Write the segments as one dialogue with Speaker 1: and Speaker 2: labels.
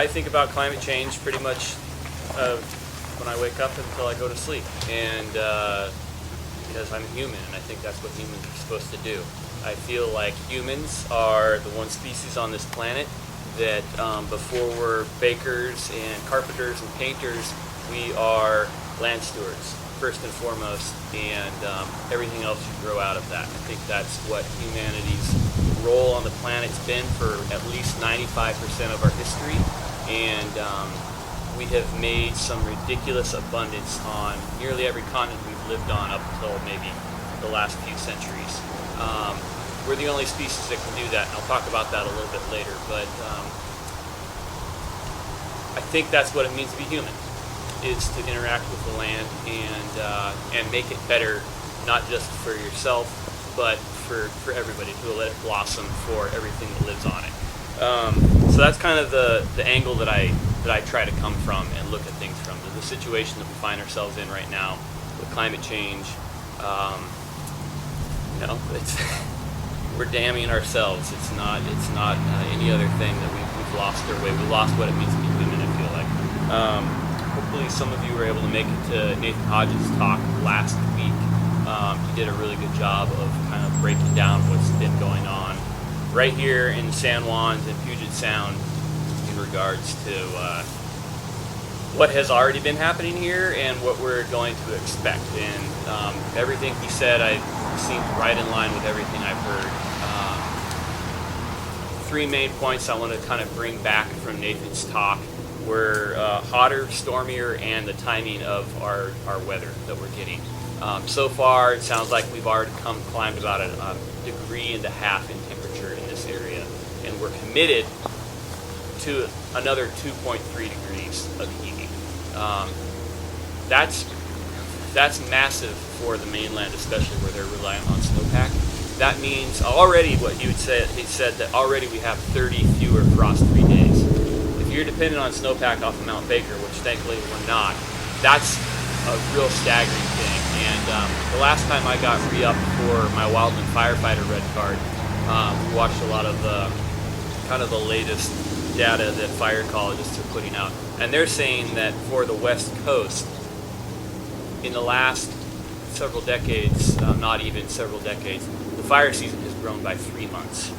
Speaker 1: I think about climate change pretty much when I wake up until I go to sleep, and because I'm human, and I think that's what humans are supposed to do. I feel like humans are the one species on this planet that before we're bakers and carpenters and painters, we are land stewards, first and foremost, and everything else should grow out of that. I think that's what humanity's role on the planet's been for at least 95% of our history, and we have made some ridiculous abundance on nearly every continent we've lived on up until maybe the last few centuries. We're the only species that can do that, and I'll talk about that a little bit later, but I think that's what it means to be human, is to interact with the land and make it better, not just for yourself, but for everybody, to let it blossom for everything that lives on it. So that's kind of the angle that I try to come from and look at things from. The situation that we find ourselves in right now with climate change, we're damning ourselves. It's not any other thing that we've lost our way. We lost what it means to be human, I feel like. Hopefully some of you were able to make it to Nathan Hodges' talk last week. He did a really good job of kind of breaking down what's been going on right here in San Juan's and Puget Sound in regards to what has already been happening here and what we're going to expect. And everything he said seemed right in line with everything I've heard. Three main points I want to kind of bring back from Nathan's talk were hotter, stormier, and the timing of our weather that we're getting. So far, it sounds like we've already climbed about a 1.5 degrees in temperature in this area, and we're committed to another 2.3 degrees of heating. That's massive for the mainland, especially where they're reliant on snowpack. That means already what he said that already we have 30 fewer frost-free days. If you're dependent on snowpack off of Mount Baker, which thankfully we're not, that's a real staggering thing. And the last time I got re-upped for my Wildland Firefighter Red Card, we watched a lot of the latest data that fire ecologists are putting out. And they're saying that for the West Coast, in the last several decades, not even several decades, the fire season has grown by 3 months.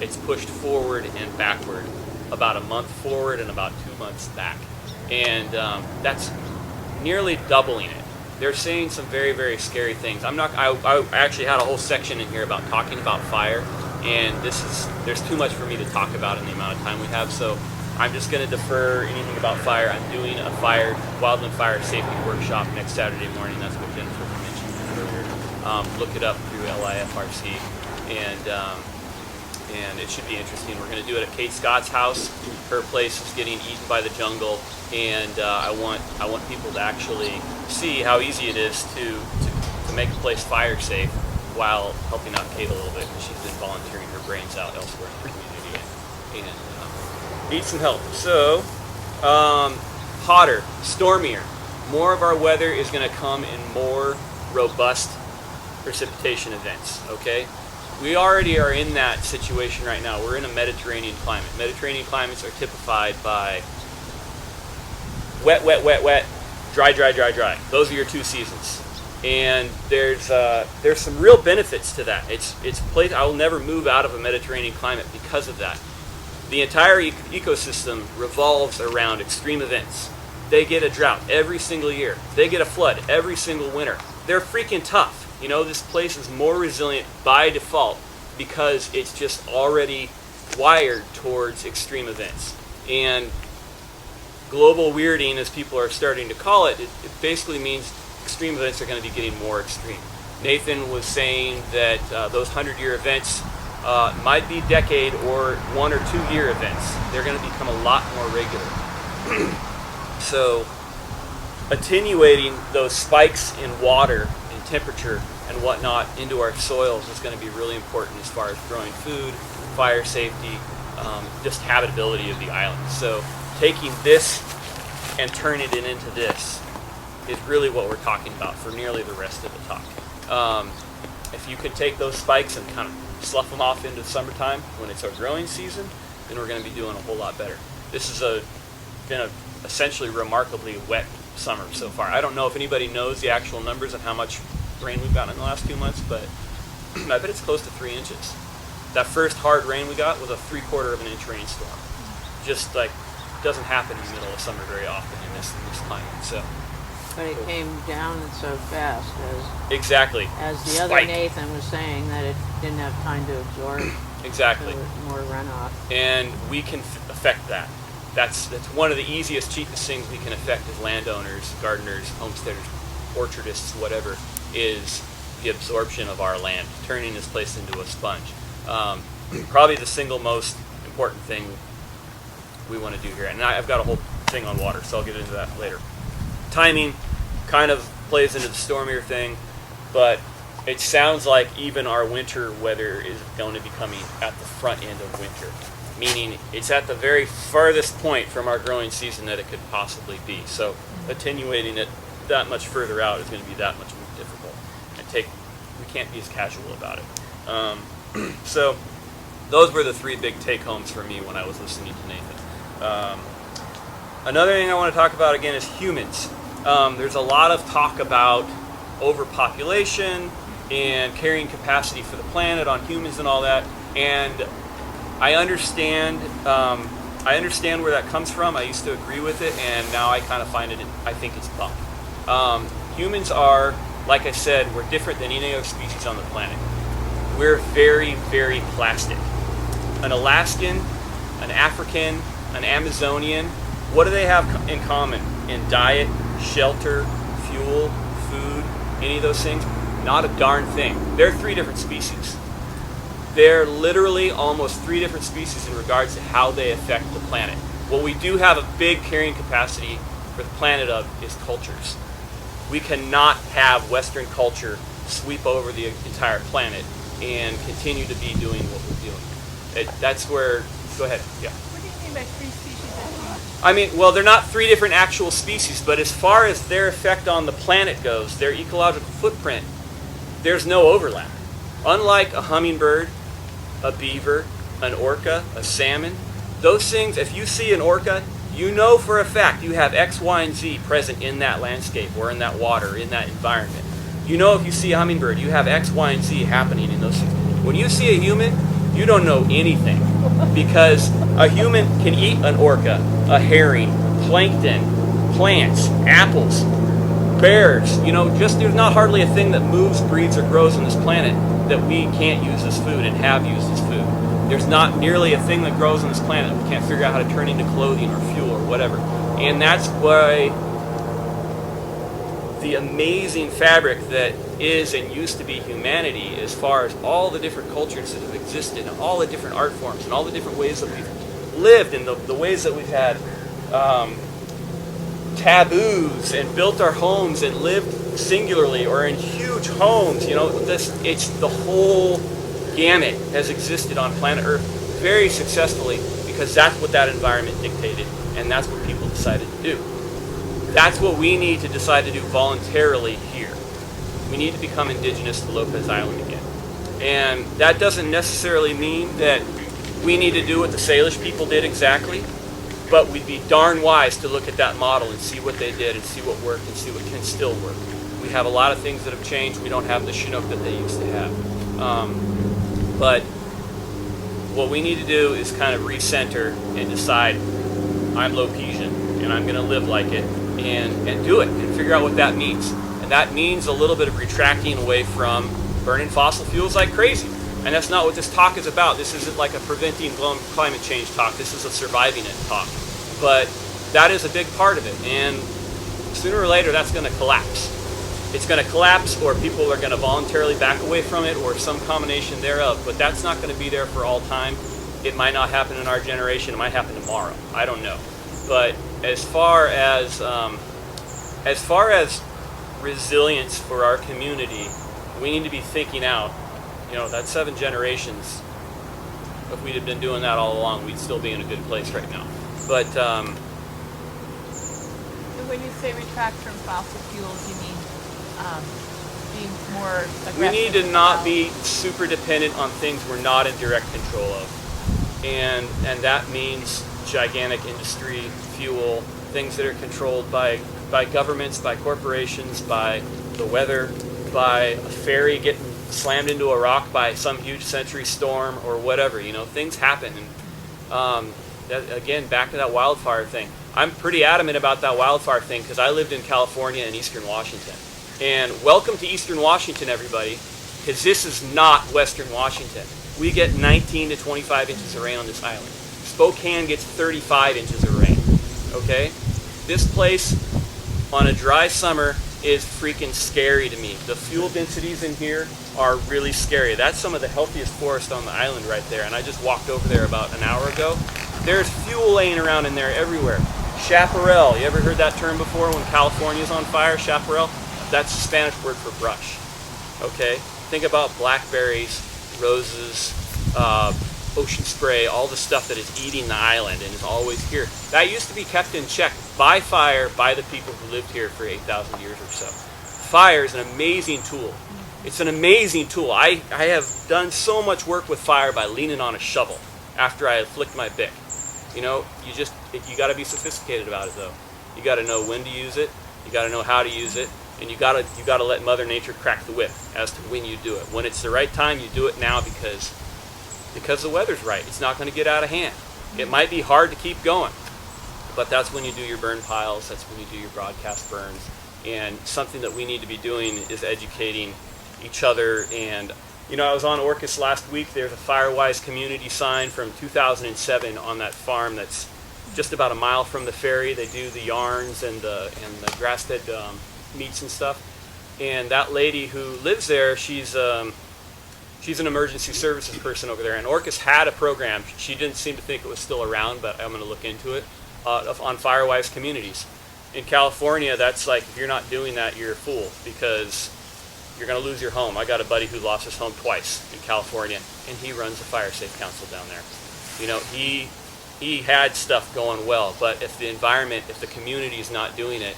Speaker 1: It's pushed forward and backward, about a month forward and about 2 months back. And that's nearly doubling it. They're saying some very, very scary things. I actually had a whole section in here about talking about fire, and there's too much for me to talk about in the amount of time we have, so I'm just going to defer anything about fire. I'm doing a wildland fire safety workshop next Saturday morning. That's what Jennifer mentioned earlier. Look it up through LIFRC, and it should be interesting. We're going to do it at Kate Scott's house. Her place is getting eaten by the jungle, and I want people to actually see how easy it is to make a place fire safe while helping out Kate a little bit, because she's been volunteering her brains out elsewhere in the community and need some help. So, hotter, stormier. More of our weather is going to come in more robust precipitation events, okay? We already are in that situation right now. We're in a Mediterranean climate. Mediterranean climates are typified by wet, wet, wet, wet, dry, dry, dry, dry. Those are your two seasons. And there's some real benefits to that. I will never move out of a Mediterranean climate because of that. The entire ecosystem revolves around extreme events. They get a drought every single year. They get a flood every single winter. They're freaking tough. You know, this place is more resilient by default because it's just already wired towards extreme events. And global weirding, as people are starting to call it, it basically means extreme events are going to be getting more extreme. Nathan was saying that those 100-year events might be decade or 1 or 2 year events. They're going to become a lot more regular. So attenuating those spikes in water and temperature and whatnot into our soils is going to be really important as far as growing food, fire safety, just habitability of the island. So taking this and turning it into this is really what we're talking about for nearly the rest of the talk. If you could take those spikes and kind of slough them off into the summertime when it's our growing season, then we're going to be doing a whole lot better. This is been a essentially remarkably wet summer so far. I don't know if anybody knows the actual numbers of how much rain we've gotten in the last 2 months, but I bet it's close to 3 inches. That first hard rain we got was a 3/4 of an inch rainstorm. Just like doesn't happen in the middle of summer very often in this climate. So.
Speaker 2: But it came down so fast,
Speaker 1: exactly.
Speaker 2: As the other Nathan was saying, that it didn't have time to absorb.
Speaker 1: Exactly.
Speaker 2: More runoff.
Speaker 1: And we can affect that. That's one of the easiest, cheapest things we can affect as landowners, gardeners, homesteaders, orchardists, whatever, is the absorption of our land, turning this place into a sponge. Probably the single most important thing we want to do here. And I've got a whole thing on water, so I'll get into that later. Timing kind of plays into the stormier thing, but it sounds like even our winter weather is going to be coming at the front end of winter, meaning it's at the very farthest point from our growing season that it could possibly be. So attenuating it that much further out is going to be that much more difficult. We can't be as casual about it. So those were the 3 big take-homes for me when I was listening to Nathan. Another thing I want to talk about again is humans. There's a lot of talk about overpopulation and carrying capacity for the planet on humans and all that. And I understand where that comes from. I used to agree with it, and now I kind of find it. I think it's bunk. Humans are, like I said, we're different than any other species on the planet. We're very, very plastic. An Alaskan, an African, an Amazonian. What do they have in common in diet, shelter, fuel, food, any of those things? Not a darn thing. They're 3 different species. They're literally almost 3 different species in regards to how they affect the planet. What we do have a big carrying capacity for the planet of is cultures. We cannot have Western culture sweep over the entire planet and continue to be doing what we're doing. That's where, go ahead, yeah.
Speaker 3: What do you mean by 3 species of humans?
Speaker 1: I mean, well, they're not 3 different actual species, but as far as their effect on the planet goes, their ecological footprint, there's no overlap. Unlike a hummingbird, a beaver, an orca, a salmon, those things, if you see an orca, you know for a fact you have X, Y, and Z present in that landscape or in that water, in that environment. You know if you see a hummingbird, you have X, Y, and Z happening in those things. When you see a human, you don't know anything because a human can eat an orca, a herring, plankton, plants, apples, bears. You know, just there's not hardly a thing that moves, breathes, or grows on this planet that we can't use as food and have used as food. There's not nearly a thing that grows on this planet that we can't figure out how to turn into clothing or fuel or whatever. And that's why the amazing fabric that is and used to be humanity, as far as all the different cultures that have existed and all the different art forms and all the different ways that we've lived and the ways that we've had taboos and built our homes and lived singularly or in huge homes. You know, it's the whole gamut has existed on planet Earth very successfully because that's what that environment dictated and that's what people decided to do. That's what we need to decide to do voluntarily here. We need to become indigenous to Lopez Island again. And that doesn't necessarily mean that we need to do what the Salish people did exactly, but we'd be darn wise to look at that model and see what they did and see what worked and see what can still work. We have a lot of things that have changed. We don't have the Chinook that they used to have. But what we need to do is kind of recenter and decide, I'm Lopesian and I'm going to live like it and do it and figure out what that means. And that means a little bit of retracting away from burning fossil fuels like crazy. And that's not what this talk is about. This isn't like a preventing climate change talk. This is a surviving it talk. But that is a big part of it. And sooner or later, that's going to collapse. It's going to collapse, or people are going to voluntarily back away from it, or some combination thereof. But that's not going to be there for all time. It might not happen in our generation. It might happen tomorrow. I don't know. But as far as resilience for our community, we need to be thinking out. You know, that's 7 generations. If we'd have been doing that all along, we'd still be in a good place right now. But
Speaker 3: So when you say retract from fossil fuels, you mean being more aggressive?
Speaker 1: we need to not be super dependent on things we're not in direct control of. And that means gigantic industry, fuel, things that are controlled by governments, by corporations, by the weather, by a ferry getting slammed into a rock by some huge century storm or whatever. You know, things happen. And again, back to that wildfire thing. I'm pretty adamant about that wildfire thing because I lived in California and Eastern Washington. And welcome to Eastern Washington, everybody, because this is not Western Washington. We get 19 to 25 inches of rain on this island. Spokane gets 35 inches of rain, okay? This place on a dry summer is freaking scary to me. The fuel densities in here are really scary. That's some of the healthiest forest on the island right there, and I just walked over there about an hour ago. There's fuel laying around in there everywhere. Chaparral, you ever heard that term before when California's on fire, chaparral? That's the Spanish word for brush, okay? Think about blackberries, roses, ocean spray, all the stuff that is eating the island and is always here. That used to be kept in check by fire by the people who lived here for 8,000 years or so. Fire is an amazing tool. It's an amazing tool. I have done so much work with fire by leaning on a shovel after I had flicked my bick. You know, you got to be sophisticated about it though. You got to know when to use it. You got to know how to use it. And you gotta let Mother Nature crack the whip as to when you do it. When it's the right time, you do it now because the weather's right. It's not going to get out of hand. It might be hard to keep going, but that's when you do your burn piles. That's when you do your broadcast burns. And something that we need to be doing is educating each other. And you know, I was on Orcas last week. There's a Firewise community sign from 2007 on that farm that's just about a mile from the ferry. They do the yarns and the grass-fed meats and stuff. And that lady who lives there, she's an emergency services person over there. And Orcas had a program. She didn't seem to think it was still around, but I'm going to look into it, on Firewise communities. In California, that's like, if you're not doing that, you're a fool because you're going to lose your home. I got a buddy who lost his home twice in California, and he runs a fire safe council down there. You know, he had stuff going well, but if the environment, if the community is not doing it,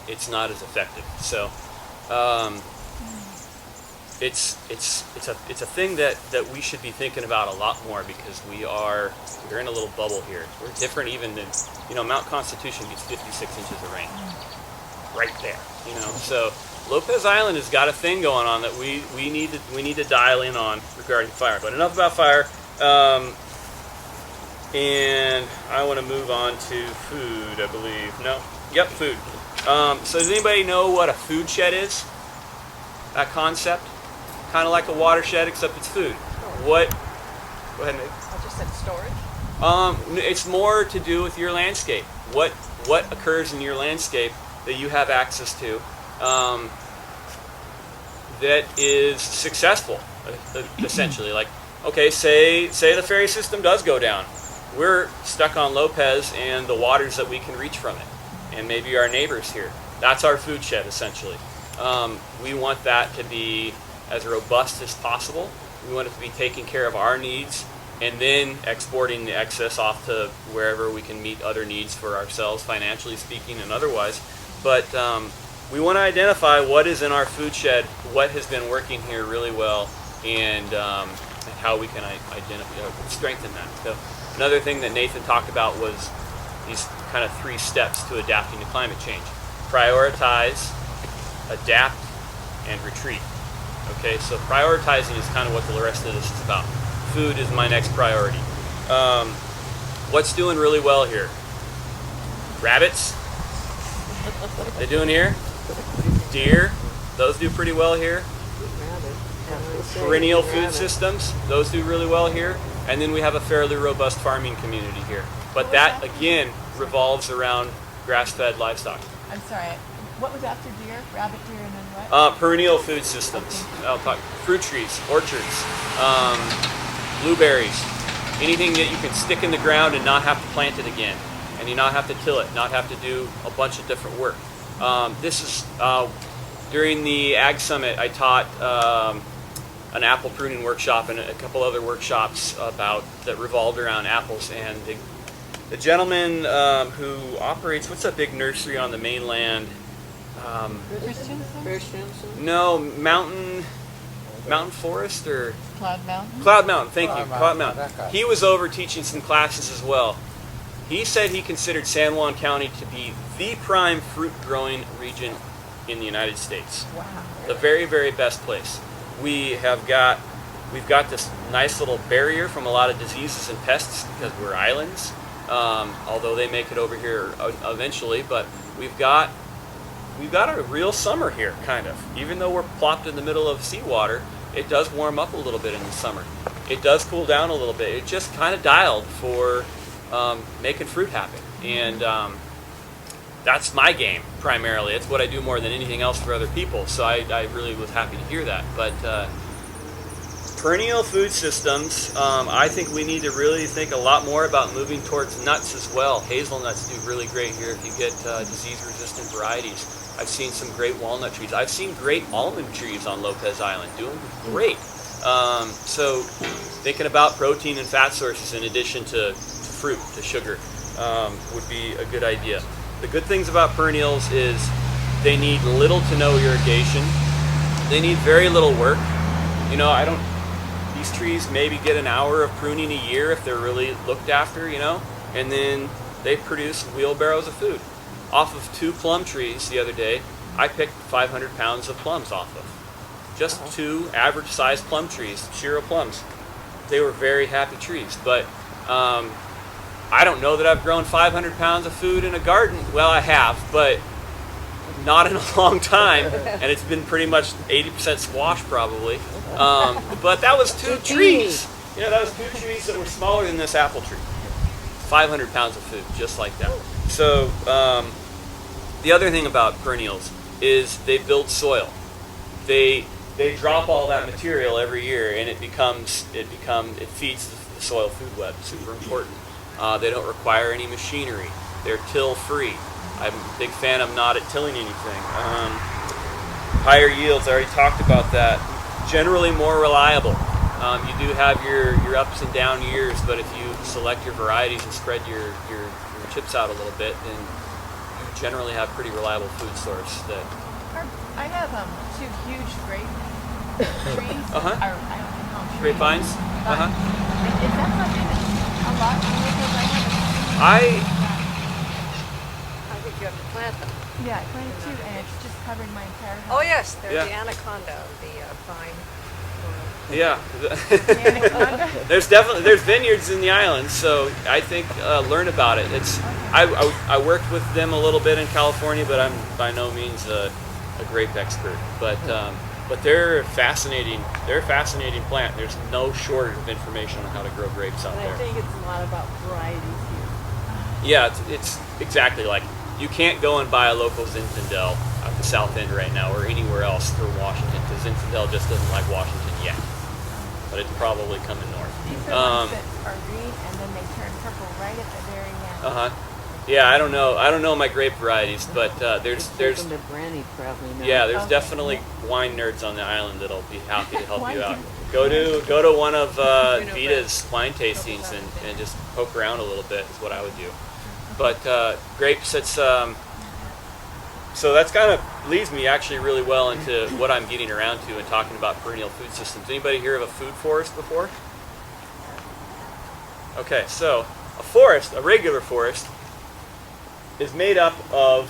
Speaker 1: it's not as effective. So it's a thing that we should be thinking about a lot more because we're in a little bubble here. We're different even than, you know, Mount Constitution gets 56 inches of rain right there. You know, so Lopez Island has got a thing going on that we need to dial in on regarding fire. But enough about fire. And I want to move on to food, I believe. No? Yep, food. So does anybody know what a food shed is? That concept? Kind of like a watershed, except it's food. What? Go ahead, Nick.
Speaker 3: I just said storage.
Speaker 1: It's more to do with your landscape. What occurs in your landscape that you have access to that is successful, essentially. Like, okay, say the ferry system does go down. We're stuck on Lopez and the waters that we can reach from it, and maybe our neighbors here. That's our food shed, essentially. We want that to be as robust as possible. We want it to be taking care of our needs and then exporting the excess off to wherever we can meet other needs for ourselves, financially speaking and otherwise. But we want to identify what is in our food shed, what has been working here really well, and how we can strengthen that. So another thing that Nathan talked about was these kind of 3 steps to adapting to climate change. Prioritize, adapt, and retreat. Okay, so prioritizing is kind of what the rest of this is about. Food is my next priority. What's doing really well here? Rabbits. They doing here? Deer. Those do pretty well here. Perennial food systems. Those do really well here. And then we have a fairly robust farming community here. But that, again, revolves around grass-fed livestock.
Speaker 3: I'm sorry. What was after deer? Rabbit, deer, and then what?
Speaker 1: Perennial food systems. I'll talk fruit trees, orchards, blueberries, anything that you can stick in the ground and not have to plant it again, and you not have to till it, not have to do a bunch of different work. This is during the Ag Summit. I taught an apple pruning workshop and a couple other workshops that revolved around apples, and the gentleman who operates, what's that big nursery on the mainland?
Speaker 2: Christensen?
Speaker 1: No, Mountain Forest, or
Speaker 3: Cloud Mountain?
Speaker 1: Cloud Mountain, thank you,
Speaker 4: Cloud
Speaker 1: Cloud
Speaker 4: Mountain,
Speaker 1: Mountain.
Speaker 4: that guy.
Speaker 1: He was over teaching some classes as well. He said he considered San Juan County to be the prime fruit growing region in the United States.
Speaker 3: Wow.
Speaker 1: The very, very best place. We've got this nice little barrier from a lot of diseases and pests because we're islands. Although they make it over here eventually, but we've got a real summer here, kind of. Even though we're plopped in the middle of seawater, it does warm up a little bit in the summer. It does cool down a little bit. It just kind of dialed for making fruit happen, and that's my game primarily. It's what I do more than anything else for other people. So I really was happy to hear that. But perennial food systems, I think we need to really think a lot more about moving towards nuts as well. Hazelnuts do really great here if you get disease-resistant varieties. I've seen some great walnut trees. I've seen great almond trees on Lopez Island doing great. So thinking about protein and fat sources in addition to fruit, to sugar, would be a good idea. The good things about perennials is they need little to no irrigation. They need very little work. You know, these trees maybe get an hour of pruning a year if they're really looked after, you know, and then they produce wheelbarrows of food. Off of 2 plum trees the other day, I picked 500 pounds of plums off of. Just 2 average-sized plum trees, Shiro plums. They were very happy trees, but I don't know that I've grown 500 pounds of food in a garden. Well, I have, but not in a long time, and it's been pretty much 80% squash probably. But that was 2 trees. You know, that was 2 trees that were smaller than this apple tree. 500 pounds of food, just like that. So the other thing about perennials is they build soil. They drop all that material every year, and it feeds the soil food web. Super important. They don't require any machinery. They're till-free. I'm a big fan of not tilling anything. Higher yields, I already talked about that. Generally more reliable. You do have your ups and down years, but if you select your varieties and spread your chips out a little bit, then you generally have pretty reliable food source.
Speaker 3: I have 2 huge grape trees.
Speaker 1: Uh-huh.
Speaker 3: I don't know trees.
Speaker 1: Grapevines? Uh-huh.
Speaker 3: Is that something a lot? Because I haven't.
Speaker 5: I think you have to plant them.
Speaker 3: Yeah, I planted 2, and it's just covered my entire house.
Speaker 5: Oh yes, they're
Speaker 1: Yeah.
Speaker 5: the anaconda, the vine.
Speaker 1: Yeah.
Speaker 3: The anaconda.
Speaker 1: There's vineyards in the islands, so I think learn about it. I worked with them a little bit in California, but I'm by no means a grape expert. But they're fascinating. They're a fascinating plant. There's no shortage of information on how to grow grapes out
Speaker 2: And I
Speaker 1: there.
Speaker 2: think it's a lot about varieties here.
Speaker 1: Yeah, it's exactly like you can't go and buy a local Zinfandel at the South End right now or anywhere else for Washington because Zinfandel just doesn't like Washington yet. But it's probably coming north.
Speaker 3: These are ones that are green, and then they turn purple right at the very end.
Speaker 1: Yeah, I don't know my grape varieties, but there's
Speaker 2: Welcome to Brandy probably now.
Speaker 1: yeah, there's
Speaker 3: Okay.
Speaker 1: definitely wine nerds on the island that'll be happy to help
Speaker 3: Wine
Speaker 1: you out.
Speaker 3: nerds.
Speaker 1: Go to one of
Speaker 5: Bruno
Speaker 1: Vita's wine tastings and just poke around a little bit is what I would do. But grapes, it's so that's kind of leads me actually really well into what I'm getting around to and talking about perennial food systems. Anybody hear of a food forest before? Okay, so a forest, a regular forest, is made up of,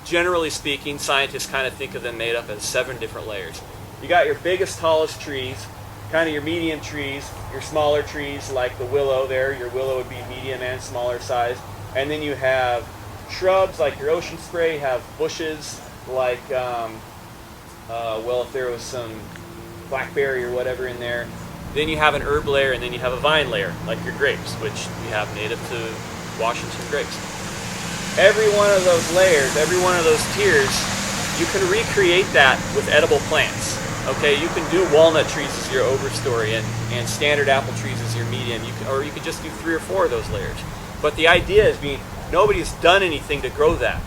Speaker 1: generally speaking, scientists kind of think of them made up as 7 different layers. You got your biggest, tallest trees, kind of your medium trees, your smaller trees like the willow there. Your willow would be medium and smaller size. And then you have shrubs like your ocean spray, you have bushes like, well, if there was some blackberry or whatever in there. Then you have an herb layer, and then you have a vine layer, like your grapes, which we have native to Washington grapes. Every one of those layers, every one of those tiers, you can recreate that with edible plants. Okay, you can do walnut trees as your overstory and standard apple trees as your medium, or you could just do 3 or 4 of those layers. But the idea is nobody's done anything to grow that.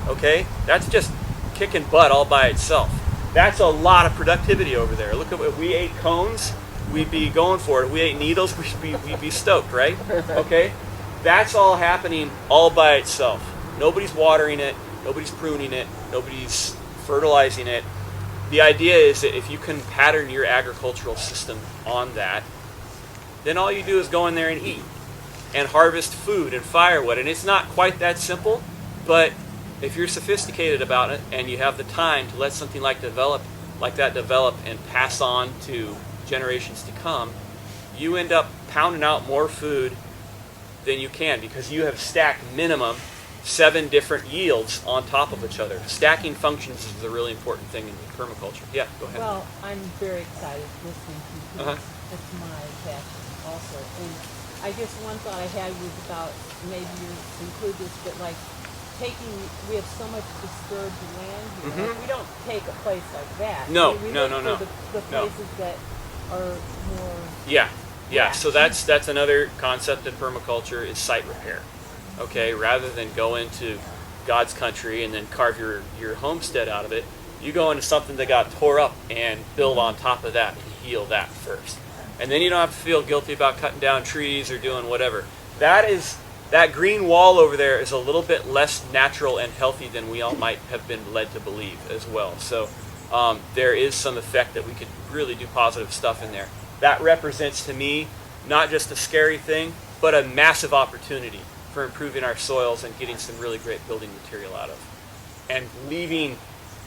Speaker 1: Okay, that's just kicking butt all by itself. That's a lot of productivity over there. Look at what we ate cones, we'd be going for it. If we ate needles, we'd be stoked, right? Okay, that's all happening all by itself. Nobody's watering it, nobody's pruning it, nobody's fertilizing it. the idea is that if you can pattern your agricultural system on that, then all you do is go in there and eat and harvest food and firewood. And it's not quite that simple, but if you're sophisticated about it and you have the time to let something like that develop and pass on to generations to come, you end up pounding out more food than you can, because you have stacked minimum 7 different yields on top of each other. Stacking functions is a really important thing in permaculture. Yeah, go ahead.
Speaker 2: Well, I'm very excited listening to you.
Speaker 1: Uh-huh.
Speaker 2: It's my passion also. And I guess one thought I had was about, maybe you include this, but like we have so much disturbed land here.
Speaker 1: Mhm.
Speaker 2: Like, we don't take a place like that.
Speaker 1: No,
Speaker 2: we
Speaker 1: no,
Speaker 2: look
Speaker 1: no,
Speaker 2: for
Speaker 1: no.
Speaker 2: The
Speaker 1: No.
Speaker 2: places that are more.
Speaker 1: Yeah.
Speaker 2: Yeah.
Speaker 1: So that's another concept in permaculture, is site repair. Okay, rather than go into God's country and then carve your homestead out of it, you go into something that got tore up and build on top of that and heal that first. And then you don't have to feel guilty about cutting down trees or doing whatever. That green wall over there is a little bit less natural and healthy than we all might have been led to believe as well. So there is some effect that we could really do positive stuff in there. That represents to me not just a scary thing, but a massive opportunity for improving our soils and getting some really great building material out of, and leaving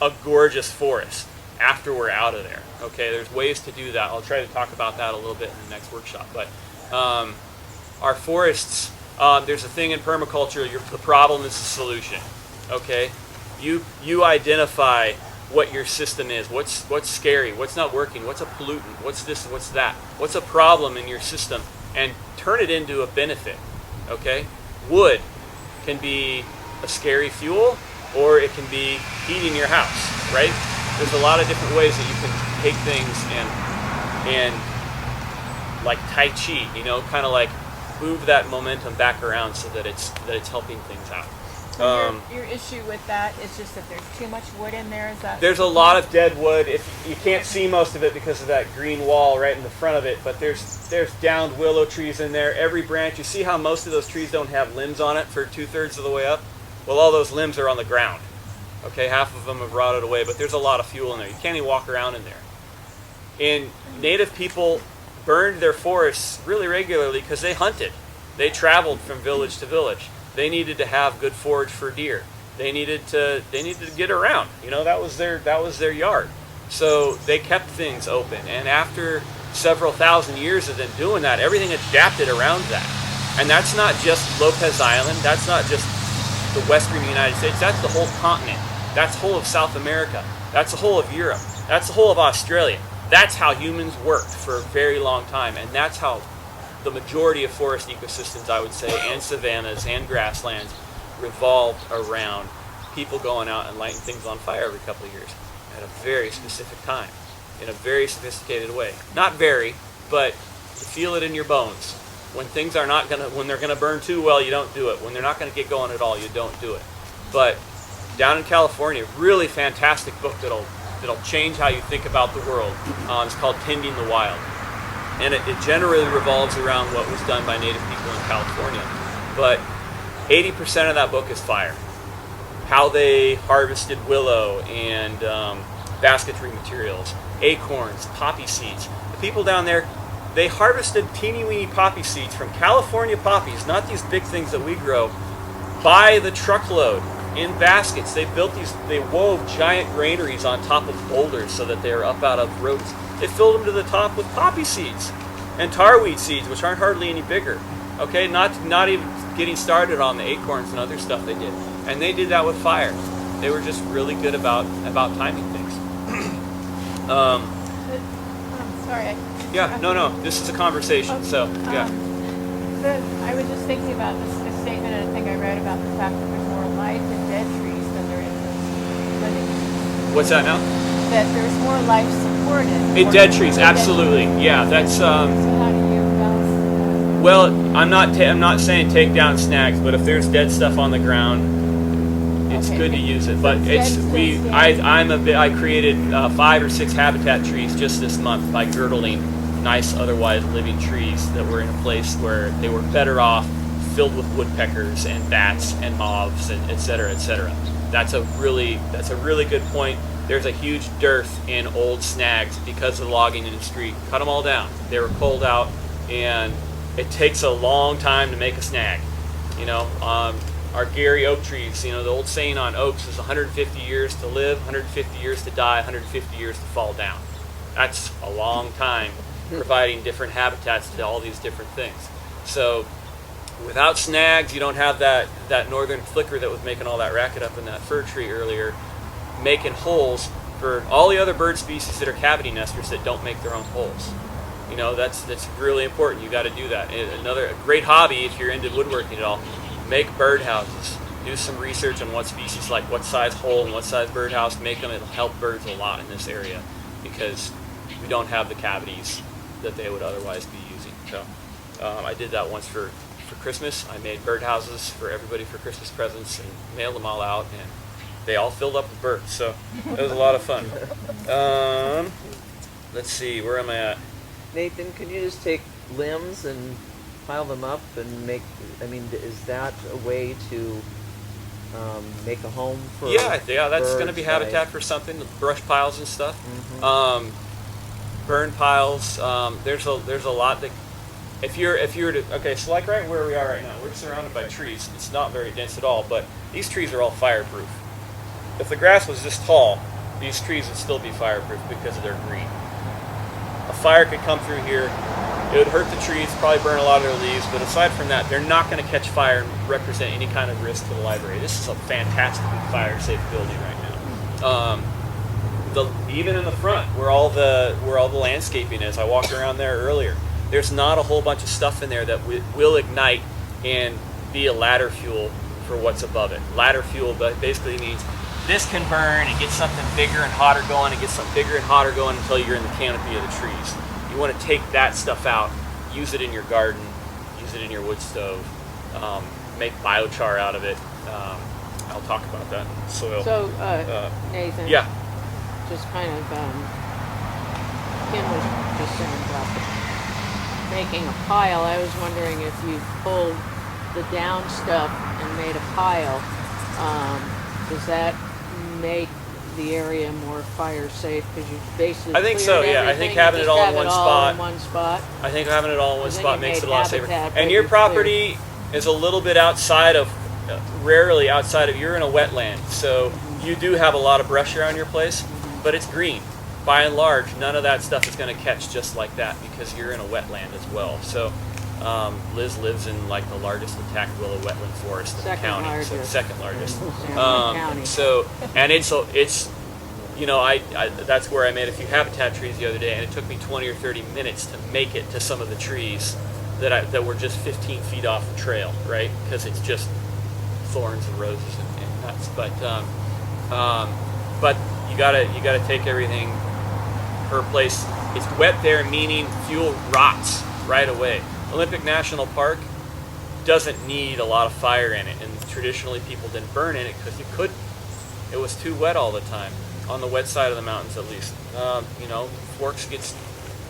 Speaker 1: a gorgeous forest after we're out of there. Okay, there's ways to do that. I'll try to talk about that a little bit in the next workshop. But our forests, there's a thing in permaculture, the problem is the solution. Okay, you identify what your system is, what's scary, what's not working, what's a pollutant, what's this, what's that, what's a problem in your system, and turn it into a benefit. Okay, wood can be a scary fuel, or it can be heating your house, right? There's a lot of different ways that you can take things and like Tai Chi, kind of like move that momentum back around so that it's helping things out.
Speaker 3: So your issue with that is just that there's too much wood in there? Is that?
Speaker 1: There's a lot of dead wood. If you can't see most of it because of that green wall right in the front of it, but there's downed willow trees in there. Every branch, you see how most of those trees don't have limbs on it for 2/3 of the way up? Well, all those limbs are on the ground. Okay, half of them have rotted away, but there's a lot of fuel in there. You can't even walk around in there. And native people burned their forests really regularly because they hunted. They traveled from village to village. They needed to have good forage for deer. They needed to get around. That was their yard. So they kept things open. And after several thousand years of them doing that, everything adapted around that. And that's not just Lopez Island. That's not just the western United States. That's the whole continent. That's the whole of South America. That's the whole of Europe. That's the whole of Australia. That's how humans worked for a very long time. And that's how the majority of forest ecosystems, I would say, and savannas and grasslands revolved around people going out and lighting things on fire every couple of years at a very specific time, in a very sophisticated way. Not very, but you feel it in your bones. When things are not when they're gonna burn too well, you don't do it. When they're not gonna get going at all, you don't do it. But down in California, really fantastic book that'll change how you think about the world. It's called Tending the Wild. And it generally revolves around what was done by native people in California. But 80% of that book is fire. How they harvested willow and basketry materials, acorns, poppy seeds. The people down there, they harvested teeny weeny poppy seeds from California poppies, not these big things that we grow, by the truckload in baskets. They wove giant granaries on top of boulders so that they were up out of roads. They filled them to the top with poppy seeds and tarweed seeds, which aren't hardly any bigger. Okay, not even getting started on the acorns and other stuff they did. And they did that with fire. They were just really good about timing things.
Speaker 3: Sorry.
Speaker 1: Yeah, no, this is a conversation, so, yeah.
Speaker 3: I was just thinking about a statement and a thing I read about the fact that there's more life in dead trees than there is in living.
Speaker 1: What's that now?
Speaker 3: That there's more life supported.
Speaker 1: In dead trees, absolutely. Yeah, that's,
Speaker 3: So how do you balance that?
Speaker 1: well, I'm not saying take down snags, but if there's dead stuff on the ground, it's
Speaker 3: Okay.
Speaker 1: good to use it. But I created 5 or 6 habitat trees just this month by girdling nice otherwise living trees that were in a place where they were better off, filled with woodpeckers and bats and moths and et cetera, et cetera. that's a really good point. There's a huge dearth in old snags because of the logging industry. Cut them all down. They were culled out, and it takes a long time to make a snag. You know, our Gary oak trees, you know, the old saying on oaks is 150 years to live, 150 years to die, 150 years to fall down. That's a long time providing different habitats to all these different things. So without snags, you don't have that northern flicker that was making all that racket up in that fir tree earlier, making holes for all the other bird species that are cavity nesters that don't make their own holes. You know, that's really important. You got to do that. And a great hobby, if you're into woodworking at all, make birdhouses. Do some research on what species like what size hole and what size birdhouse. Make them. It'll help birds a lot in this area because we don't have the cavities that they would otherwise be using. So I did that once for Christmas. I made birdhouses for everybody for Christmas presents and mailed them all out, and they all filled up with birds. So it was a lot of fun. Let's see, where am I at?
Speaker 4: Nathan, can you just take limbs and pile them up and make, I mean, is that a way to make a home for
Speaker 1: Yeah, that's going to
Speaker 4: birds
Speaker 1: be
Speaker 4: by-
Speaker 1: habitat for something, the brush piles and stuff.
Speaker 4: Mhm.
Speaker 1: Burn piles, there's a lot that, if you were to, okay, so like right where we are right now, we're surrounded by trees. It's not very dense at all, but these trees are all fireproof. If the grass was this tall, these trees would still be fireproof because of their green. A fire could come through here, it would hurt the trees, probably burn a lot of their leaves, but aside from that, they're not going to catch fire and represent any kind of risk to the library. This is a fantastically fire-safe building right now. Even in the front, where all the landscaping is, I walked around there earlier. There's not a whole bunch of stuff in there that will ignite and be a ladder fuel for what's above it. Ladder fuel basically means this can burn and get something bigger and hotter going, and get something bigger and hotter going until you're in the canopy of the trees. You want to take that stuff out, use it in your garden, use it in your wood stove, make biochar out of it. I'll talk about that in soil.
Speaker 3: So, Nathan,
Speaker 1: Yeah.
Speaker 3: just kind of, Kim was just saying about making a pile. I was wondering if you pulled the down stuff and made a pile, does that make the area more fire safe? Because you basically
Speaker 1: I think so,
Speaker 3: cleared
Speaker 1: yeah. I
Speaker 3: everything,
Speaker 1: think having
Speaker 3: you
Speaker 1: it
Speaker 3: just
Speaker 1: all
Speaker 3: have
Speaker 1: in one
Speaker 3: all
Speaker 1: spot.
Speaker 3: in one spot.
Speaker 1: I think having it all in one
Speaker 3: And then
Speaker 1: spot
Speaker 3: you
Speaker 1: makes it
Speaker 3: made
Speaker 1: a lot safer.
Speaker 3: habitat, but
Speaker 1: And your
Speaker 3: you cleared-
Speaker 1: property is a little bit outside of, rarely outside of, you're in a wetland, so you do have a lot of brush around your place, but it's green. By and large, none of that stuff is going to catch just like that because you're in a wetland as well. So Liz lives in like the largest intact willow wetland forest in
Speaker 3: Second
Speaker 1: the county. So
Speaker 3: largest.
Speaker 1: second largest.
Speaker 3: Yeah, county.
Speaker 1: So, and it's you know, I that's where I made a few habitat trees the other day, and it took me 20 or 30 minutes to make it to some of the trees that were just 15 feet off the trail, right? Because it's just thorns and roses and nuts. But you gotta take everything per place. It's wet there, meaning fuel rots right away. Olympic National Park doesn't need a lot of fire in it, and traditionally people didn't burn in it because you couldn't. It was too wet all the time, on the wet side of the mountains at least. You know, Forks gets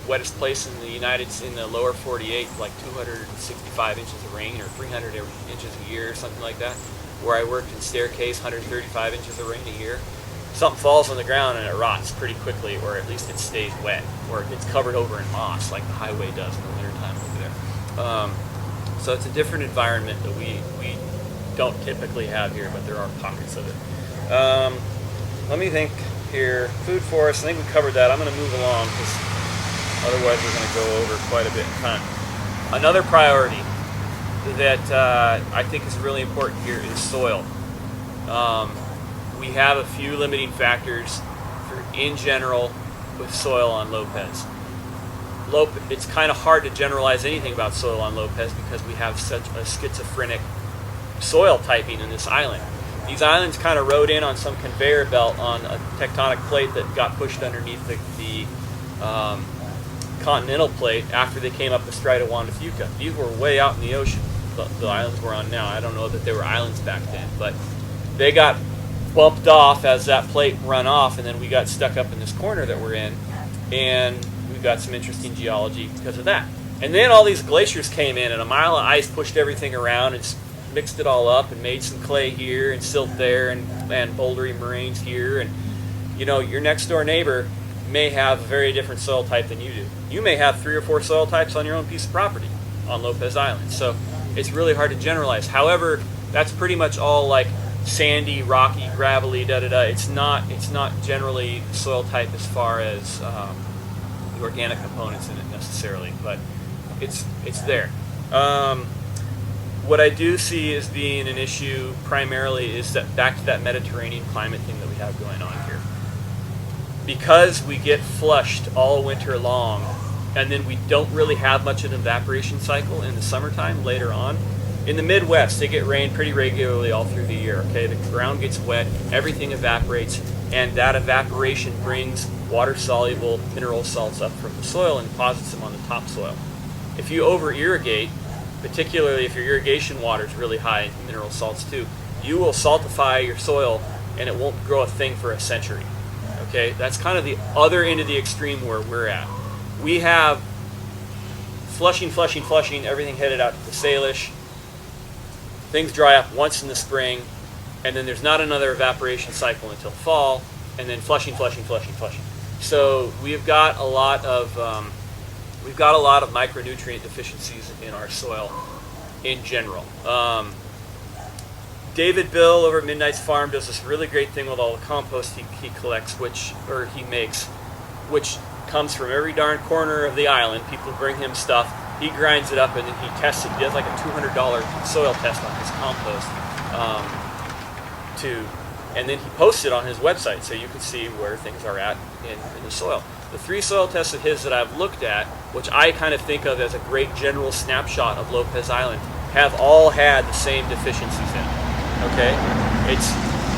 Speaker 1: wettest place in the lower 48, like 265 inches of rain or 300 inches a year or something like that. Where I worked in Staircase, 135 inches of rain a year. Something falls on the ground and it rots pretty quickly, or at least it stays wet, or it gets covered over in moss like the highway does in the wintertime over there. So it's a different environment that we don't typically have here, but there are pockets of it. Let me think here. Food forests, I think we covered that. I'm going to move along because otherwise we're going to go over quite a bit in time. Another priority that I think is really important here is soil. We have a few limiting factors in general with soil on Lopez. It's kind of hard to generalize anything about soil on Lopez because we have such a schizophrenic soil typing in this island. These islands kind of rode in on some conveyor belt on a tectonic plate that got pushed underneath the continental plate after they came up the Strait of Juan de Fuca. These were way out in the ocean, the islands we're on now. I don't know that they were islands back then, but they got bumped off as that plate run off, and then we got stuck up in this corner that we're in, and we've got some interesting geology because of that. And then all these glaciers came in, and a mile of ice pushed everything around. It's mixed it all up and made some clay here and silt there and bouldery moraines here, and your next door neighbor may have a very different soil type than you do. You may have 3 or 4 soil types on your own piece of property on Lopez Island. So it's really hard to generalize. However, that's pretty much all like sandy, rocky, gravelly, da-da-da. It's not generally soil type as far as the organic components in it necessarily, but it's there. What I do see as being an issue primarily is that back to that Mediterranean climate thing that we have going on here. Because we get flushed all winter long, and then we don't really have much of an evaporation cycle in the summertime later on. In the Midwest, they get rain pretty regularly all through the year. Okay, the ground gets wet, everything evaporates, and that evaporation brings water-soluble mineral salts up from the soil and deposits them on the topsoil. If you over-irrigate, particularly if your irrigation water is really high in mineral salts too, you will saltify your soil and it won't grow a thing for a century. Okay, that's kind of the other end of the extreme where we're at. We have flushing, everything headed out to the Salish. Things dry up once in the spring, and then there's not another evaporation cycle until fall, and then flushing. So we've got a lot of micronutrient deficiencies in our soil in general. David Bill over at Midnight's Farm does this really great thing with all the compost he collects, he makes, which comes from every darn corner of the island. People bring him stuff. He grinds it up and then he tests it. He does like a $200 soil test on his compost, and then he posts it on his website so you can see where things are at in the soil. The 3 soil tests of his that I've looked at, which I kind of think of as a great general snapshot of Lopez Island, have all had the same deficiencies in them. Okay,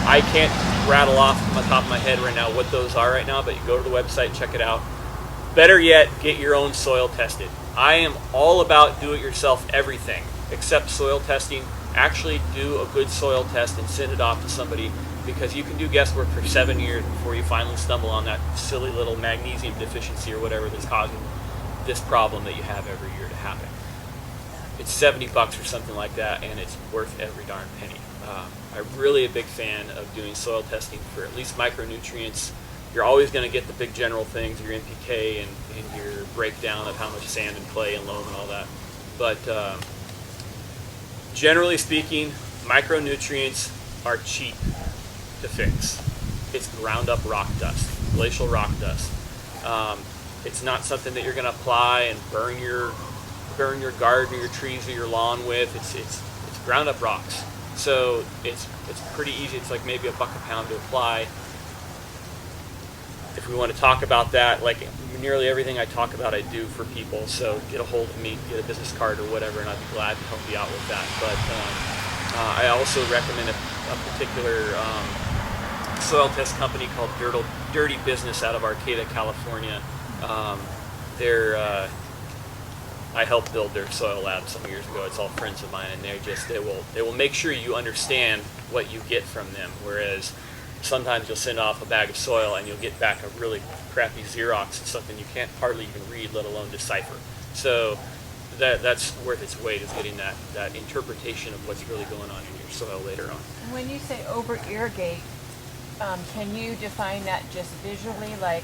Speaker 1: I can't rattle off from the top of my head right now what those are right now, but you go to the website, check it out. Better yet, get your own soil tested. I am all about do-it-yourself everything except soil testing. Actually do a good soil test and send it off to somebody, because you can do guesswork for 7 years before you finally stumble on that silly little magnesium deficiency or whatever that's causing this problem that you have every year to happen. It's $70 or something like that, and it's worth every darn penny. I'm really a big fan of doing soil testing for at least micronutrients. You're always going to get the big general things, your NPK and your breakdown of how much sand and clay and loam and all that. But generally speaking, micronutrients are cheap to fix. It's ground up rock dust, glacial rock dust. It's not something that you're going to apply and burn your garden or your trees or your lawn with. It's ground up rocks. So it's pretty easy. It's like maybe $1 a pound to apply. If we want to talk about that, like nearly everything I talk about I do for people, so get a hold of me, get a business card or whatever, and I'd be glad to help you out with that. But I also recommend a particular soil test company called Dirty Business out of Arcata, California. I helped build their soil lab some years ago. It's all friends of mine, and they will make sure you understand what you get from them. Whereas sometimes you'll send off a bag of soil and you'll get back a really crappy Xerox and something you can't hardly even read, let alone decipher. So that's worth its weight, is getting that interpretation of what's really going on in your soil later on.
Speaker 2: When you say over irrigate, can you define that just visually, like?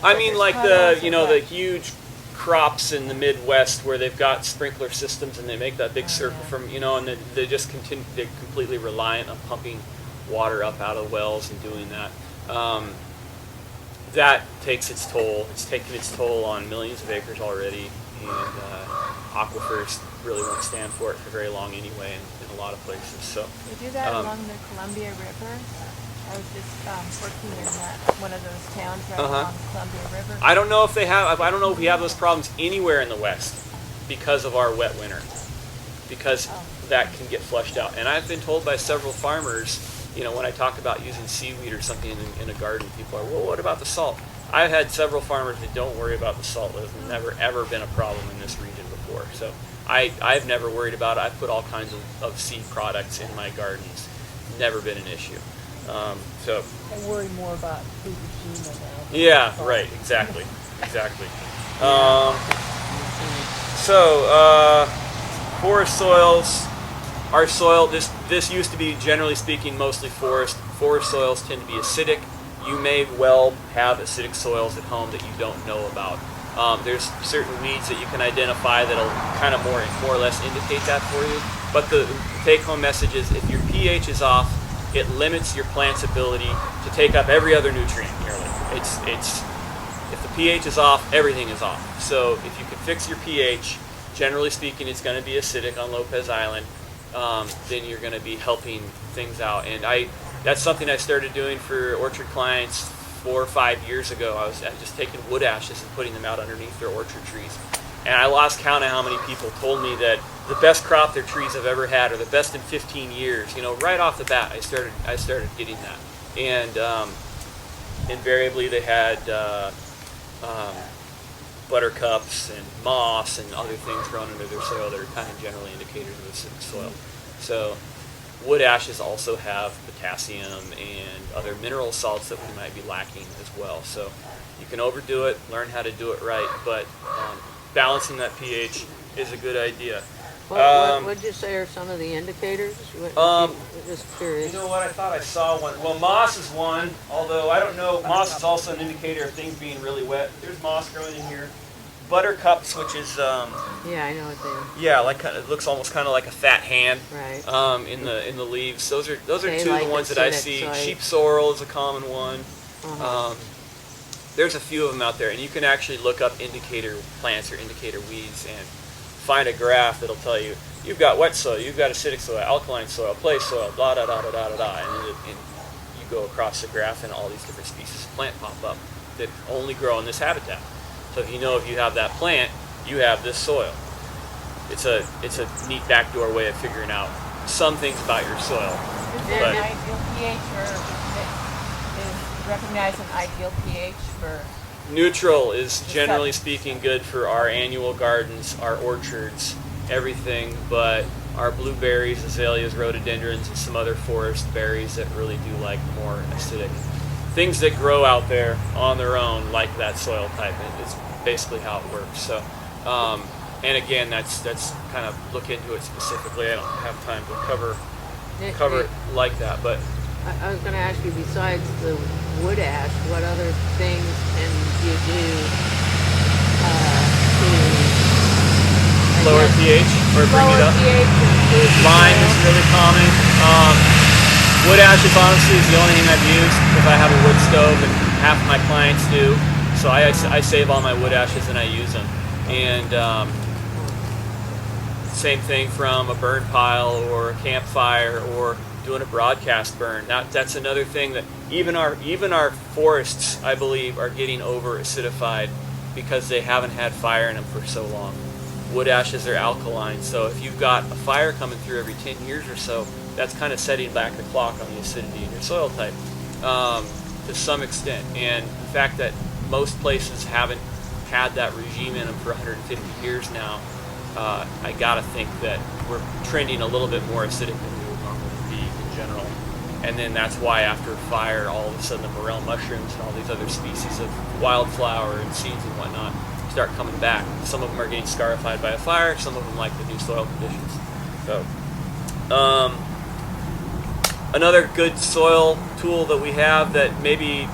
Speaker 1: I mean, like the huge crops in the Midwest where they've got sprinkler systems and they make that big circle from, and they're completely reliant on pumping water up out of wells and doing that. That takes its toll. It's taken its toll on millions of acres already, and aquifers really won't stand for it for very long anyway in a lot of places. So
Speaker 2: they do that along the Columbia River. I was just working in one of those towns right along the Columbia River.
Speaker 1: I don't know if we have those problems anywhere in the West because of our wet winter, because that can get flushed out. And I've been told by several farmers, when I talk about using seaweed or something in a garden, people are, well, what about the salt? I've had several farmers that don't worry about the salt. There's never, ever been a problem in this region before. So I've never worried about it. I've put all kinds of seed products in my gardens. Never been an issue.
Speaker 2: I worry more about Fukushima now.
Speaker 1: Yeah, right, exactly. Forest soils, our soil, this used to be, generally speaking, mostly forest. Forest soils tend to be acidic. You may well have acidic soils at home that you don't know about. There's certain weeds that you can identify that'll kind of more or less indicate that for you. But the take-home message is, if your pH is off, it limits your plant's ability to take up every other nutrient nearly. If the pH is off, everything is off. So if you can fix your pH, generally speaking, it's going to be acidic on Lopez Island. Then you're going to be helping things out. And that's something I started doing for orchard clients 4 or 5 years ago. I was just taking wood ashes and putting them out underneath their orchard trees. And I lost count of how many people told me that the best crop their trees have ever had, or the best in 15 years. You know, right off the bat, I started getting that. And invariably they had buttercups and moss and other things growing under their soil that are kind of generally indicators of acidic soil. So wood ashes also have potassium and other mineral salts that we might be lacking as well. So you can overdo it, learn how to do it right, but balancing that pH is a good idea.
Speaker 3: What would you say are some of the indicators? Just curious.
Speaker 1: You know what? I thought I saw one. Well, moss is one, although I don't know. Moss is also an indicator of things being really wet. There's moss growing in here. Buttercups, which is
Speaker 3: Yeah, I know what they.
Speaker 1: yeah, like it looks almost kind of like a fat hand.
Speaker 3: Right.
Speaker 1: In the leaves. Those are
Speaker 3: They
Speaker 1: two
Speaker 3: like
Speaker 1: of the ones that I
Speaker 3: acidic
Speaker 1: see.
Speaker 3: soil.
Speaker 1: Sheep sorrel is a common one.
Speaker 3: Uh-huh.
Speaker 1: There's a few of them out there, and you can actually look up indicator plants or indicator weeds and find a graph that'll tell you you've got wet soil, you've got acidic soil, alkaline soil, clay soil, blah da da da da da da, and you go across the graph, and all these different species of plant pop up that only grow in this habitat. So if you have that plant, you have this soil. It's a neat backdoor way of figuring out some things about your soil.
Speaker 5: Is there
Speaker 1: But-
Speaker 5: an ideal pH, or is recognized an ideal pH for?
Speaker 1: Neutral is generally speaking good for our annual gardens, our orchards, everything but our blueberries, azaleas, rhododendrons, and some other forest berries that really do like more acidic. Things that grow out there on their own like that soil type. It's basically how it works. So, and again, that's kind of look into it specifically. I don't have time to cover it like that, but
Speaker 3: I was going to ask you, besides the wood ash, what other things can you do to
Speaker 1: lower pH or bring it up. Lime is really common. Wood ashes, honestly, is the only thing I've used because I have a wood stove and half of my clients do. So I save all my wood ashes and I use them. And same thing from a burn pile or a campfire or doing a broadcast burn. That's another thing that even our forests, I believe, are getting over acidified because they haven't had fire in them for so long. Wood ashes are alkaline, so if you've got a fire coming through every 10 years or so, that's kind of setting back the clock on the acidity in your soil type to some extent. And the fact that most places haven't had that regime in them for 150 years now, I gotta think that we're trending a little bit more acidic than we would normally be in general. And then that's why after fire, all of a sudden the morel mushrooms and all these other species of wildflower and seeds and whatnot start coming back. Some of them are getting scarified by a fire, some of them like the new soil conditions. So, another good soil tool that we have that maybe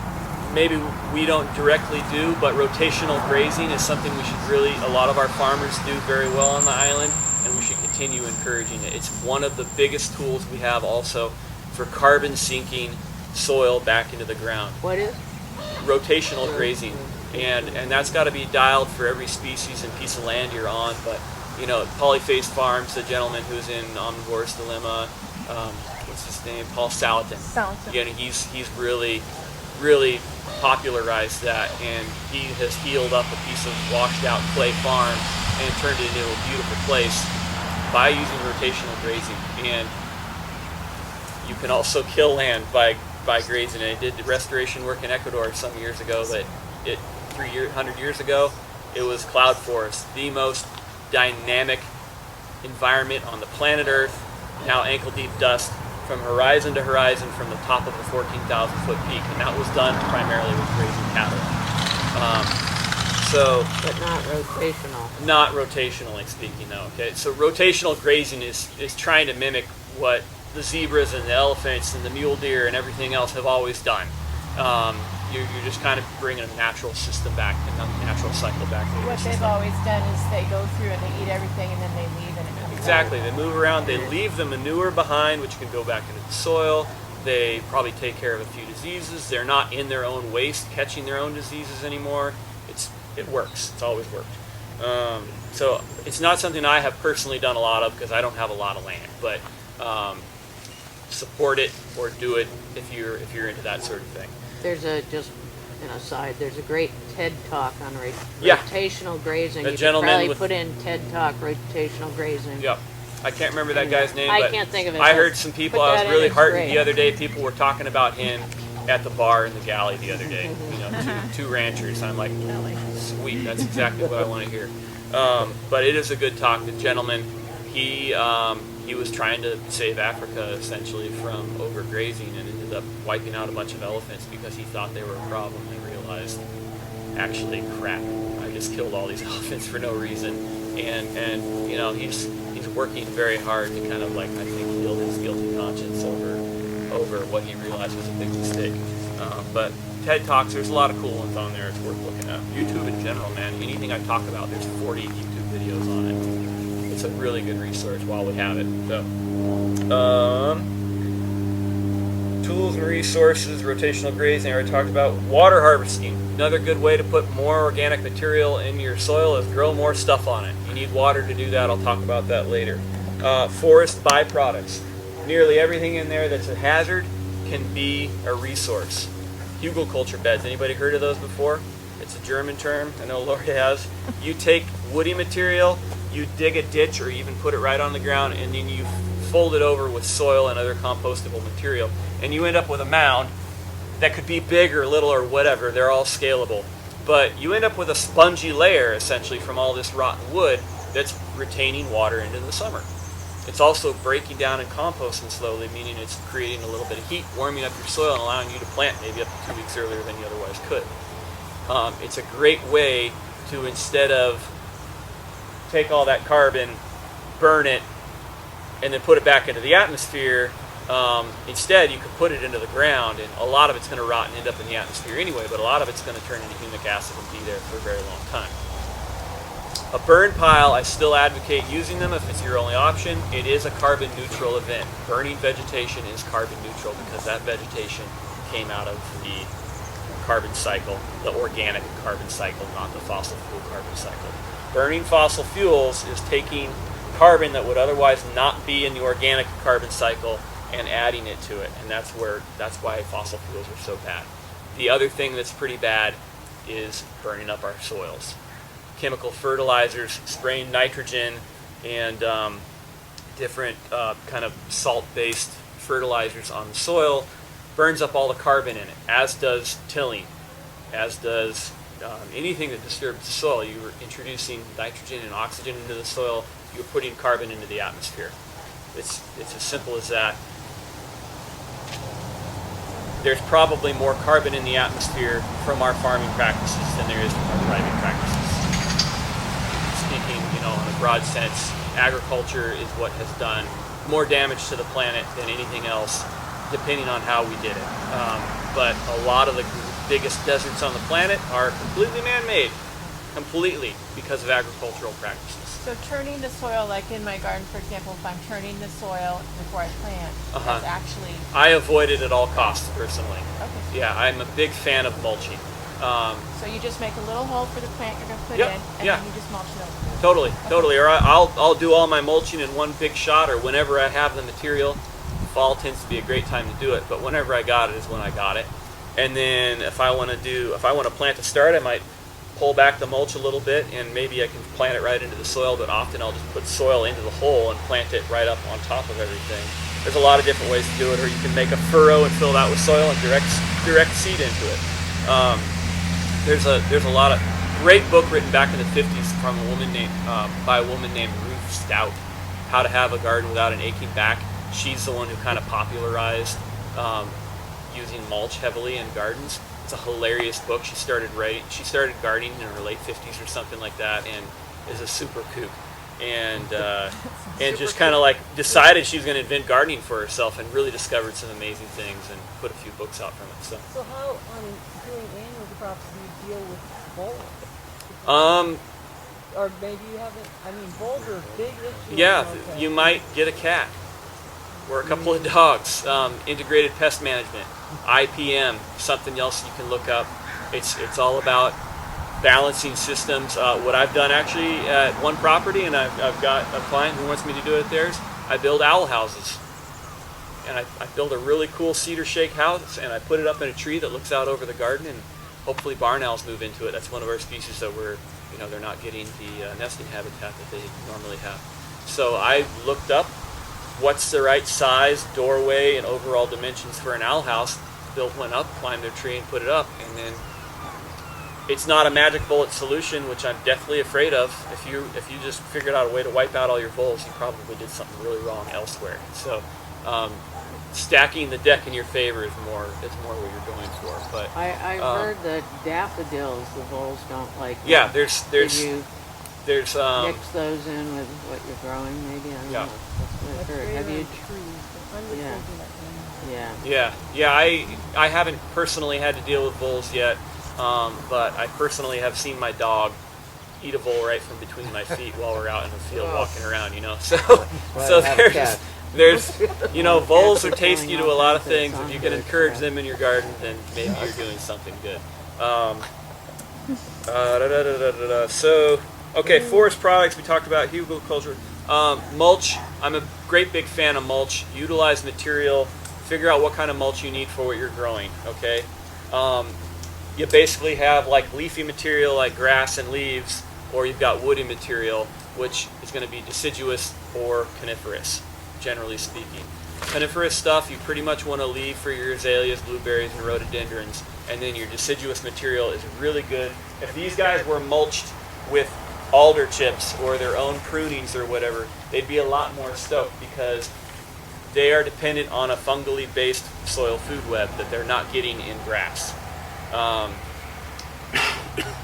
Speaker 1: we don't directly do, but rotational grazing is something we should a lot of our farmers do very well on the island, and we should continue encouraging it. It's one of the biggest tools we have also for carbon sinking soil back into the ground.
Speaker 3: What is?
Speaker 1: Rotational grazing. And that's got to be dialed for every species and piece of land you're on. But, you know, Polyphased Farms, the gentleman who's in Omnivore's Dilemma, what's his name? Paul Salatin. Again, he's really popularized that, and he has healed up a piece of washed out clay farm and turned it into a beautiful place by using rotational grazing. And you can also kill land by grazing. And I did restoration work in Ecuador some years ago, but 100 years ago, it was cloud forest, the most dynamic environment on the planet Earth, now ankle deep dust from horizon to horizon from the top of a 14,000 foot peak, and that was done primarily with grazing cattle. So
Speaker 3: But not rotational.
Speaker 1: not rotationally speaking, though. Okay, so rotational grazing is trying to mimic what the zebras and the elephants and the mule deer and everything else have always done. You're just kind of bringing a natural system back and a natural cycle back. To
Speaker 5: What
Speaker 1: the
Speaker 5: they've
Speaker 1: system.
Speaker 5: always done is they go through and they eat everything and then they leave and it comes
Speaker 1: Exactly.
Speaker 5: back.
Speaker 1: They move around. They leave the manure behind, which can go back into the soil. They probably take care of a few diseases. They're not in their own waste, catching their own diseases anymore. It works. It's always worked. So it's not something I have personally done a lot of because I don't have a lot of land. But support it or do it if you're into that sort of thing.
Speaker 3: There's just an aside, there's a great TED Talk on
Speaker 1: Yeah.
Speaker 3: rotational grazing.
Speaker 1: The
Speaker 3: You could
Speaker 1: gentleman
Speaker 3: probably
Speaker 1: with-
Speaker 3: put in TED Talk rotational grazing.
Speaker 1: Yep. I can't remember that guy's name,
Speaker 3: I
Speaker 1: but
Speaker 3: can't think of it,
Speaker 1: I
Speaker 3: but
Speaker 1: heard some people.
Speaker 3: put
Speaker 1: I
Speaker 3: that
Speaker 1: was
Speaker 3: in,
Speaker 1: really
Speaker 3: it's
Speaker 1: heartened
Speaker 3: great.
Speaker 1: the other day. People were talking about him at the bar in the galley the other day. You know, two ranchers. I'm like, sweet. That's exactly what I want to hear. But it is a good talk. The gentleman, he was trying to save Africa essentially from overgrazing and ended up wiping out a bunch of elephants because he thought they were a problem. He realized, actually, crap, I just killed all these elephants for no reason. And you know, he's working very hard to kind of, like, I think, heal his guilty conscience over what he realized was a big mistake. But TED Talks, there's a lot of cool ones on there. It's worth looking at. YouTube in general, man. Anything I talk about, there's 40 YouTube videos on it. It's a really good resource while we have it. So, tools and resources, rotational grazing, I already talked about. Water harvesting. Another good way to put more organic material in your soil is grow more stuff on it. You need water to do that. I'll talk about that later. Forest byproducts. Nearly everything in there that's a hazard can be a resource. Hugelkultur beds. Anybody heard of those before? It's a German term. I know Lori has. You take woody material, you dig a ditch or even put it right on the ground, and then you fold it over with soil and other compostable material, and you end up with a mound that could be big or little or whatever. They're all scalable. But you end up with a spongy layer, essentially, from all this rotten wood that's retaining water into the summer. It's also breaking down and composting slowly, meaning it's creating a little bit of heat, warming up your soil, and allowing you to plant maybe up to 2 weeks earlier than you otherwise could. It's a great way to, instead of take all that carbon, burn it, and then put it back into the atmosphere, instead you could put it into the ground, and a lot of it's going to rot and end up in the atmosphere anyway, but a lot of it's going to turn into humic acid and be there for a very long time. A burn pile, I still advocate using them if it's your only option. It is a carbon neutral event. Burning vegetation is carbon neutral because that vegetation came out of the carbon cycle, the organic carbon cycle, not the fossil fuel carbon cycle. Burning fossil fuels is taking carbon that would otherwise not be in the organic carbon cycle and adding it to it, and that's why fossil fuels are so bad. The other thing that's pretty bad is burning up our soils. Chemical fertilizers, spraying nitrogen and different kind of salt-based fertilizers on the soil burns up all the carbon in it, as does tilling, as does anything that disturbs the soil. You're introducing nitrogen and oxygen into the soil, you're putting carbon into the atmosphere. It's as simple as that. There's probably more carbon in the atmosphere from our farming practices than there is from our private practices. Speaking, in a broad sense, agriculture is what has done more damage to the planet than anything else, depending on how we did it. But a lot of the biggest deserts on the planet are completely man-made, completely because of agricultural practices.
Speaker 5: So turning the soil, like in my garden, for example, if I'm turning the soil before I plant, that's actually...
Speaker 1: I avoid it at all costs, personally.
Speaker 5: Okay.
Speaker 1: Yeah, I'm a big fan of mulching.
Speaker 5: So you just make a little hole for the plant you're going to put
Speaker 1: Yep,
Speaker 5: in, and
Speaker 1: yeah.
Speaker 5: then you just mulch it over.
Speaker 1: Totally. Or I'll do all my mulching in one big shot, or whenever I have the material. Fall tends to be a great time to do it, but whenever I got it is when I got it. And then if I want to plant to start, I might pull back the mulch a little bit, and maybe I can plant it right into the soil, but often I'll just put soil into the hole and plant it right up on top of everything. There's a lot of different ways to do it, or you can make a furrow and fill that with soil and direct seed into it. There's a lot of great book written back in the 50s from by a woman named Ruth Stout, How to Have a Garden Without an Aching Back. She's the one who kind of popularized using mulch heavily in gardens. It's a hilarious book. She started gardening in her late 50s or something like that, and is a super kook. And just kind of like decided she was going to invent gardening for herself, and really discovered some amazing things and put a few books out from it.
Speaker 2: So how on doing annual crops do you deal with voles? Or maybe you haven't. I mean, voles are a big issue.
Speaker 1: Yeah, you might get a cat or a couple of dogs. Integrated pest management, IPM, something else you can look up. It's all about balancing systems. What I've done actually at one property, and I've got a client who wants me to do it at theirs, I build owl houses. And I build a really cool cedar shake house, and I put it up in a tree that looks out over the garden, and hopefully barn owls move into it. That's one of our species that they're not getting the nesting habitat that they normally have. So I looked up what's the right size, doorway, and overall dimensions for an owl house, built one up, climbed their tree and put it up, and then it's not a magic bullet solution, which I'm deathly afraid of. If you just figured out a way to wipe out all your voles, you probably did something really wrong elsewhere. So stacking the deck in your favor is more what you're going for. But
Speaker 3: I've heard that daffodils, the voles don't like.
Speaker 1: Yeah,
Speaker 3: them.
Speaker 1: there's
Speaker 3: Did you
Speaker 1: mix
Speaker 3: those in with what you're growing? Maybe I don't know. That's what I've heard. Have you?
Speaker 1: I haven't personally had to deal with voles yet, but I personally have seen my dog eat a vole right from between my feet while we're out in the field walking around. So there's voles are tasty to a lot of things. If you can encourage them in your garden, then maybe you're doing something good. So, okay, forest products we talked about, hugelkultur. Mulch, I'm a great big fan of mulch. Utilize material, figure out what kind of mulch you need for what you're growing, okay? You basically have like leafy material like grass and leaves, or you've got woody material, which is going to be deciduous or coniferous, generally speaking. Coniferous stuff you pretty much want to leave for your azaleas, blueberries, and rhododendrons, and then your deciduous material is really good. If these guys were mulched with alder chips or their own prunings or whatever, they'd be a lot more stoked because they are dependent on a fungally based soil food web that they're not getting in grass.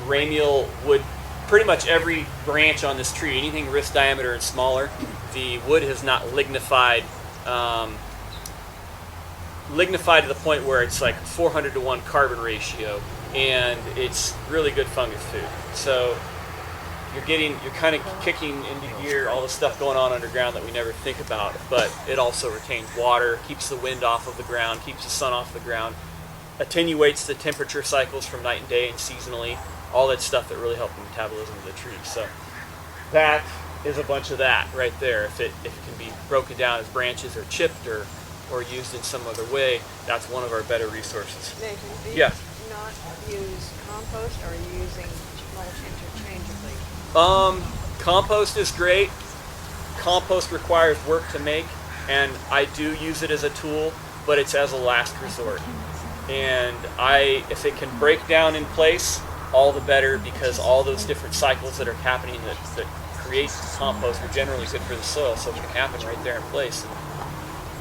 Speaker 1: Ramial would, pretty much every branch on this tree, anything wrist diameter and smaller, the wood has not lignified to the point where it's like 400 to 1 carbon ratio, and it's really good fungus food. So you're kind of kicking into gear all the stuff going on underground that we never think about, but it also retains water, keeps the wind off of the ground, keeps the sun off the ground, attenuates the temperature cycles from night and day and seasonally, all that stuff that really helps the metabolism of the tree. So that is a bunch of that right there. If it can be broken down as branches or chipped or used in some other way, that's one of our better resources.
Speaker 6: Nathan, do you
Speaker 1: Yeah.
Speaker 6: not use compost, or are you using mulch interchangeably?
Speaker 1: Compost is great. Compost requires work to make, and I do use it as a tool, but it's as a last resort. And if it can break down in place, all the better, because all those different cycles that are happening that create compost are generally good for the soil, so it can happen right there in place, and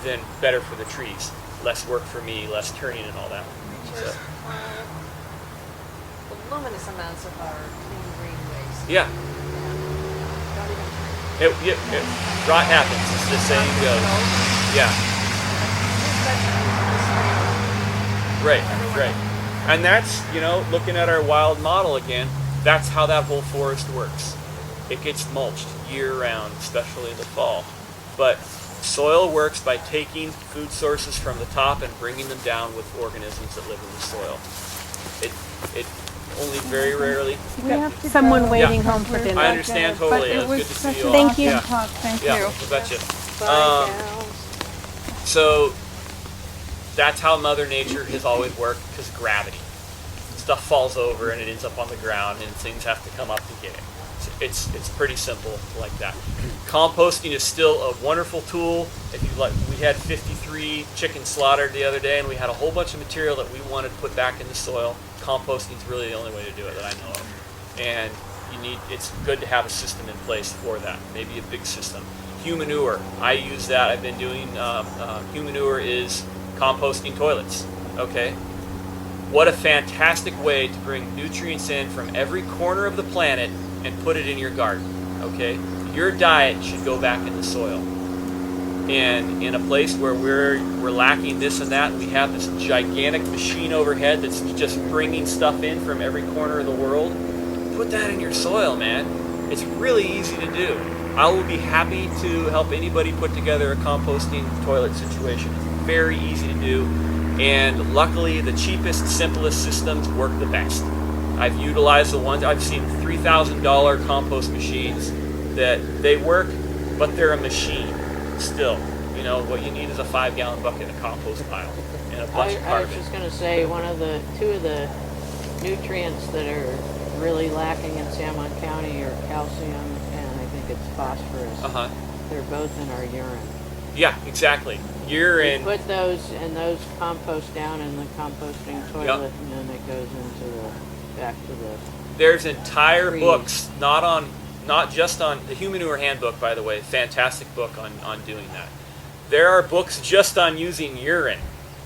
Speaker 1: then better for the trees. Less work for me, less turning and all that. So,
Speaker 6: Voluminous amounts of our clean green waste.
Speaker 1: yeah.
Speaker 6: Don't even
Speaker 1: Rot happens, as the saying goes. Yeah. Right. And that's, looking at our wild model again, that's how that whole forest works. It gets mulched year-round, especially in the fall. But soil works by taking food sources from the top and bringing them down with organisms that live in the soil. It only very rarely.
Speaker 7: We have to
Speaker 5: Someone
Speaker 7: go.
Speaker 5: waiting
Speaker 1: Yeah.
Speaker 5: home for dinner.
Speaker 1: I understand
Speaker 7: But
Speaker 1: totally.
Speaker 7: it
Speaker 1: It was good to
Speaker 7: such
Speaker 1: see you
Speaker 7: an
Speaker 1: all.
Speaker 5: Thank you.
Speaker 7: awesome talk. Thank
Speaker 1: Yeah,
Speaker 7: you.
Speaker 1: I betcha.
Speaker 6: Bye, gals.
Speaker 1: So that's how Mother Nature has always worked, because gravity. Stuff falls over and it ends up on the ground, and things have to come up to get it. It's pretty simple like that. Composting is still a wonderful tool. If you like, we had 53 chickens slaughtered the other day, and we had a whole bunch of material that we wanted to put back in the soil. Composting is really the only way to do it that I know of, and it's good to have a system in place for that. Maybe a big system. Humanure, I use that. I've been doing Humanure is composting toilets. Okay, what a fantastic way to bring nutrients in from every corner of the planet and put it in your garden, okay? Your diet should go back in the soil. And in a place where we're lacking this and that, we have this gigantic machine overhead that's just bringing stuff in from every corner of the world. Put that in your soil, man. It's really easy to do. I will be happy to help anybody put together a composting toilet situation. It's very easy to do, and luckily the cheapest, simplest systems work the best. I've utilized the ones, I've seen $3,000 compost machines that they work, but they're a machine still. You know, what you need is a 5-gallon bucket, a compost pile, and a bunch of
Speaker 3: I
Speaker 1: carbon.
Speaker 3: was just going to say two of the nutrients that are really lacking in San Juan County are calcium and I think it's phosphorus.
Speaker 1: Uh-huh.
Speaker 3: They're both in our urine.
Speaker 1: Yeah, exactly. Urine.
Speaker 3: Put those compost down in the composting toilet, and then it goes into back to the.
Speaker 1: There's entire
Speaker 3: trees.
Speaker 1: books, not just on the Human Manure Handbook, by the way, fantastic book on doing that. There are books just on using urine,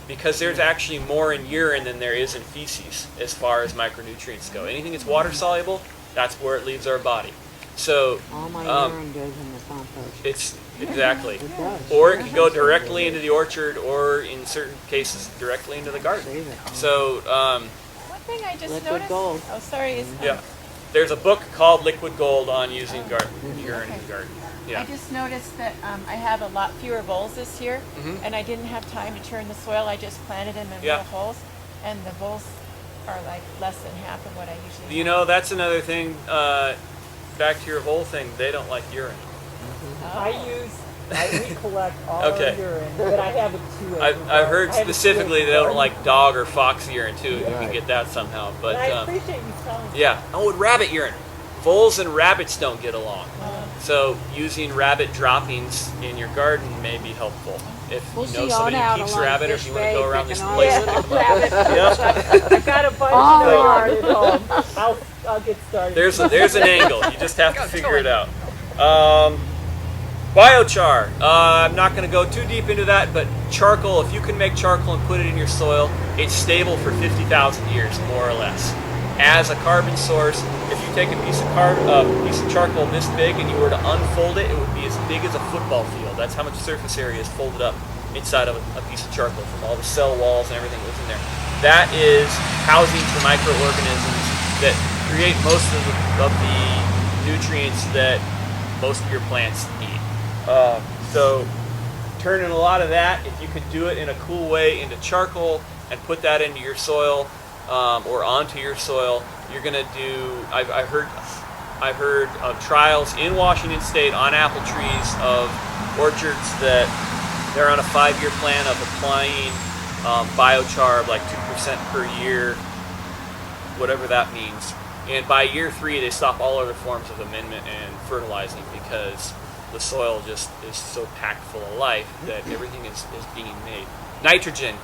Speaker 1: because there's actually more in urine than there is in feces as far as micronutrients go. Anything that's water soluble, that's where it leaves our body. So
Speaker 3: All my urine goes in the compost.
Speaker 1: it's exactly.
Speaker 3: It does.
Speaker 1: Or it can go directly into the orchard, or in certain cases directly into the garden.
Speaker 3: Save it.
Speaker 1: So
Speaker 5: One thing I just
Speaker 3: Liquid
Speaker 5: noticed.
Speaker 3: gold.
Speaker 5: Oh, sorry. Is,
Speaker 1: yeah, there's a book called Liquid Gold on using urine in the garden. Yeah.
Speaker 5: I just noticed that I have a lot fewer voles this year, and I didn't have time to turn the soil. I just planted them in
Speaker 1: Yeah.
Speaker 5: little holes, and the voles are like less than half of what I usually.
Speaker 1: You know, that's another thing. Back to your whole thing, they don't like urine.
Speaker 2: We collect all
Speaker 1: Okay.
Speaker 2: our urine, but I have a 2 acre
Speaker 1: I've heard
Speaker 2: I have a
Speaker 1: specifically
Speaker 2: 2
Speaker 1: they don't
Speaker 2: acre
Speaker 1: like dog or fox urine too. You can
Speaker 4: Right.
Speaker 1: get that somehow, but
Speaker 2: garden. And I appreciate you telling me.
Speaker 1: yeah. Oh, and rabbit urine. Voles and rabbits don't get along, so using rabbit droppings in your garden may be helpful. If
Speaker 3: We'll
Speaker 1: you know
Speaker 3: see
Speaker 1: somebody
Speaker 3: on
Speaker 1: who
Speaker 3: out
Speaker 1: keeps
Speaker 3: along
Speaker 1: rabbit, or if
Speaker 3: Fish
Speaker 1: you want to
Speaker 3: Bay
Speaker 1: go around this
Speaker 3: picking
Speaker 1: place.
Speaker 3: on
Speaker 1: Yep.
Speaker 2: I got a bunch
Speaker 3: All
Speaker 2: in the
Speaker 3: right.
Speaker 2: yard at home. I'll get started.
Speaker 1: There's an angle. You just have to figure it out. Biochar. I'm not going to go too deep into that, but charcoal, if you can make charcoal and put it in your soil, it's stable for 50,000 years, more or less. As a carbon source, if you take a piece of charcoal this big and you were to unfold it, it would be as big as a football field. That's how much surface area is folded up inside of a piece of charcoal from all the cell walls and everything that's in there. That is housing for microorganisms that create most of the nutrients that most of your plants need. So turning a lot of that, if you could do it in a cool way, into charcoal and put that into your soil or onto your soil, you're gonna do. I've heard of trials in Washington State on apple trees of orchards that they're on a 5-year plan of applying biochar of like 2% per year, whatever that means. And by year 3, they stop all other forms of amendment and fertilizing because the soil just is so packed full of life that everything is being made. Nitrogen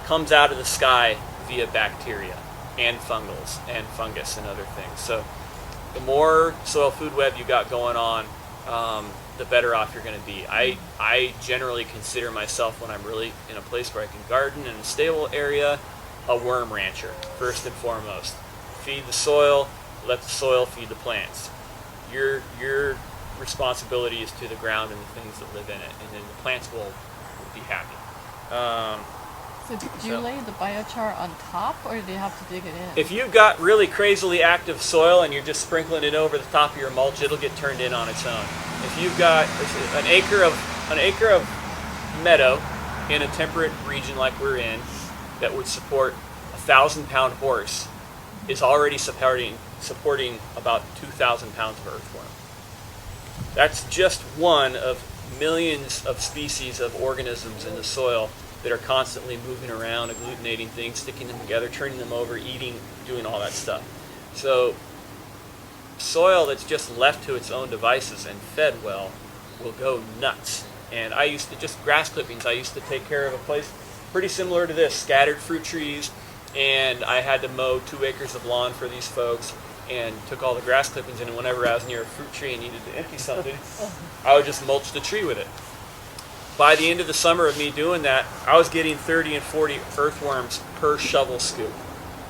Speaker 1: comes out of the sky via bacteria and fungals and fungus and other things. So the more soil food web you got going on, the better off you're going to be. I generally consider myself, when I'm really in a place where I can garden in a stable area, a worm rancher, first and foremost. Feed the soil, let the soil feed the plants. Your responsibility is to the ground and the things that live in it, and then the plants will be happy.
Speaker 5: So do you lay the biochar on top, or do you have to dig it in?
Speaker 1: If you've got really crazily active soil and you're just sprinkling it over the top of your mulch, it'll get turned in on its own. If you've got an acre of meadow in a temperate region like we're in that would support a 1,000-pound horse, is already supporting about 2,000 pounds of earthworm. That's just one of millions of species of organisms in the soil that are constantly moving around, agglutinating things, sticking them together, turning them over, eating, doing all that stuff. So soil that's just left to its own devices and fed well will go nuts. And I used to, just grass clippings, I used to take care of a place pretty similar to this, scattered fruit trees, and I had to mow 2 acres of lawn for these folks, and took all the grass clippings in, and whenever I was near a fruit tree and needed to empty something, I would just mulch the tree with it. By the end of the summer of me doing that, I was getting 30 and 40 earthworms per shovel scoop.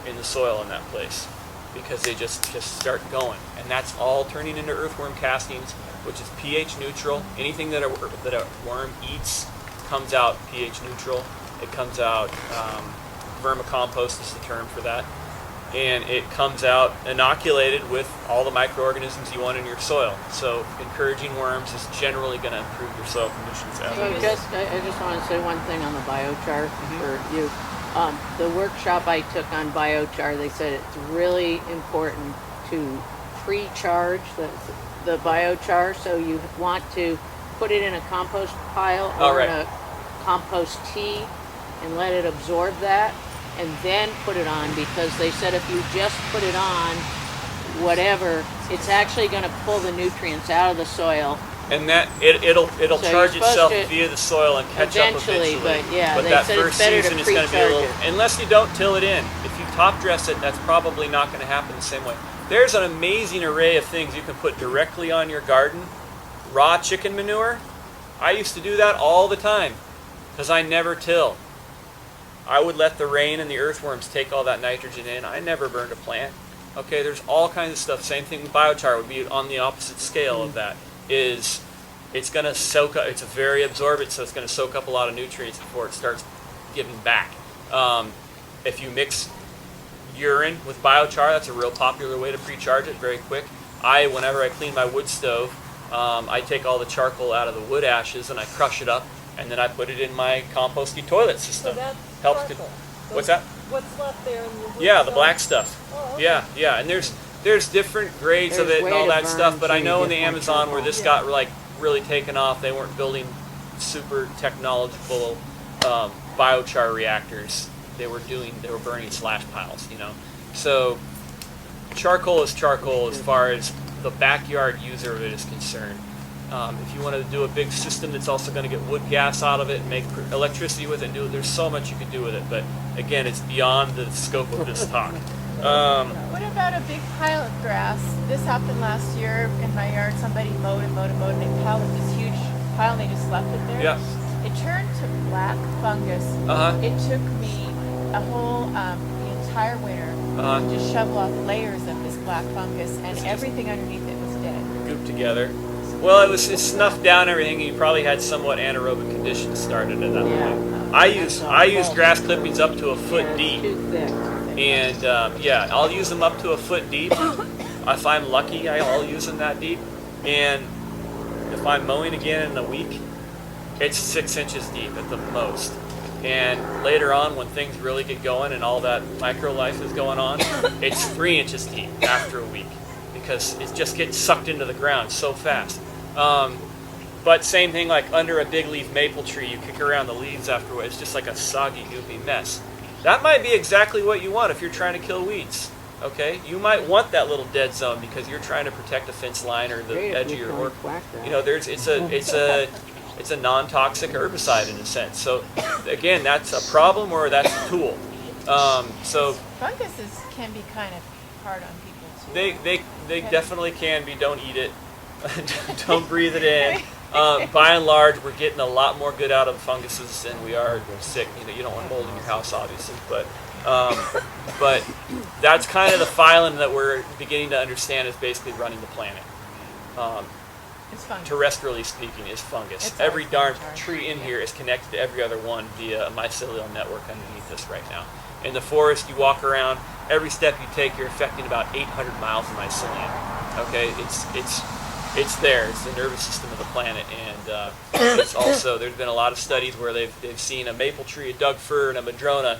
Speaker 1: in the soil in that place because they just start going. And that's all turning into earthworm castings, which is pH neutral. Anything that a worm eats comes out pH neutral. It comes out, vermicompost is the term for that. And it comes out inoculated with all the microorganisms you want in your soil. So encouraging worms is generally going to improve your soil conditions.
Speaker 3: So I just want to say one thing on the biochar for you. The workshop I took on biochar, they said it's really important to pre-charge the biochar. So you want to put it in a compost pile or in a compost tea and let it absorb that, and then put it on, because they said if you just put it on, whatever, it's actually going to pull the nutrients out of the soil.
Speaker 1: And that it'll
Speaker 3: So
Speaker 1: charge
Speaker 3: you're
Speaker 1: itself
Speaker 3: supposed to
Speaker 1: via the soil and catch up eventually.
Speaker 3: But yeah,
Speaker 1: but
Speaker 3: they
Speaker 1: that
Speaker 3: said
Speaker 1: first
Speaker 3: it's better
Speaker 1: season
Speaker 3: to
Speaker 1: is going to be a
Speaker 3: pre-charge
Speaker 1: little,
Speaker 3: it.
Speaker 1: unless you don't till it in. If you top dress it, that's probably not going to happen the same way. There's an amazing array of things you can put directly on your garden. Raw chicken manure. I used to do that all the time because I never till. I would let the rain and the earthworms take all that nitrogen in. I never burned a plant. Okay, there's all kinds of stuff. Same thing with biochar would be on the opposite scale of that. It's going to soak up, it's a very absorbent, so it's going to soak up a lot of nutrients before it starts giving back. If you mix urine with biochar, that's a real popular way to pre-charge it very quick. Whenever I clean my wood stove, I take all the charcoal out of the wood ashes and I crush it up, and then I put it in my composty toilet system.
Speaker 2: So that's
Speaker 1: Helps to,
Speaker 2: charcoal.
Speaker 1: what's that?
Speaker 2: What's left there in the wood
Speaker 1: Yeah, the
Speaker 2: stove?
Speaker 1: black stuff.
Speaker 2: Oh, okay.
Speaker 1: Yeah, and there's different grades of
Speaker 3: There's
Speaker 1: it and
Speaker 3: way
Speaker 1: all
Speaker 3: to
Speaker 1: that
Speaker 3: burn
Speaker 1: stuff, but I
Speaker 3: till
Speaker 1: know
Speaker 3: you
Speaker 1: in the
Speaker 3: get more
Speaker 1: Amazon where
Speaker 3: charcoal.
Speaker 1: this got like really taken off, they weren't building super technological biochar reactors. They were burning slash piles, you know. So charcoal is charcoal as far as the backyard user of it is concerned. If you want to do a big system that's also going to get wood gas out of it and make electricity with it, there's so much you can do with it. But again, it's beyond the scope of this talk.
Speaker 5: What about a big pile of grass? This happened last year in my yard. Somebody mowed and mowed and mowed, and they piled up this huge pile, and they just left it there.
Speaker 1: Yeah.
Speaker 5: It turned to black fungus. It took me a whole the entire winter to just shovel off layers of this black fungus, and everything underneath it was dead.
Speaker 1: Gooped together. Well, it snuffed down everything. You probably had somewhat anaerobic conditions started at that point. I use grass clippings up to a foot deep,
Speaker 3: Too thick.
Speaker 1: and I'll use them up to a foot deep. If I'm lucky, I'll use them that deep. And if I'm mowing again in a week, it's 6 inches deep at the most. And later on, when things really get going and all that micro life is going on, it's 3 inches deep after a week because it just gets sucked into the ground so fast. But same thing like under a big leaf maple tree, you kick around the leaves afterwards, it's just like a soggy, goopy mess. That might be exactly what you want if you're trying to kill weeds. Okay, you might want that little dead zone because you're trying to protect a fence line or the
Speaker 3: Great if
Speaker 1: edge of
Speaker 3: you
Speaker 1: your
Speaker 3: can
Speaker 1: work.
Speaker 3: whack that.
Speaker 1: You know, it's a non-toxic herbicide in a sense. So again, that's a problem or that's a tool. So
Speaker 5: Funguses can be kind of hard on people too.
Speaker 1: they definitely can be. Don't eat it. Don't breathe it in. By and large, we're getting a lot more good out of funguses than we are sick. You don't want mold in your house, obviously, but that's kind of the phylum that we're beginning to understand is basically running the planet.
Speaker 5: It's fungus.
Speaker 1: Terrestrially speaking, is fungus.
Speaker 5: It's
Speaker 1: Every
Speaker 5: always
Speaker 1: darn
Speaker 5: in charge.
Speaker 1: tree in here is connected to every other one via a mycelial network underneath us right now. In the forest, you walk around, every step you take, you're affecting about 800 miles of mycelium. Okay, it's there. It's the nervous system of the planet, and it's also there's been a lot of studies where they've seen a maple tree, a Doug fir, and a madrona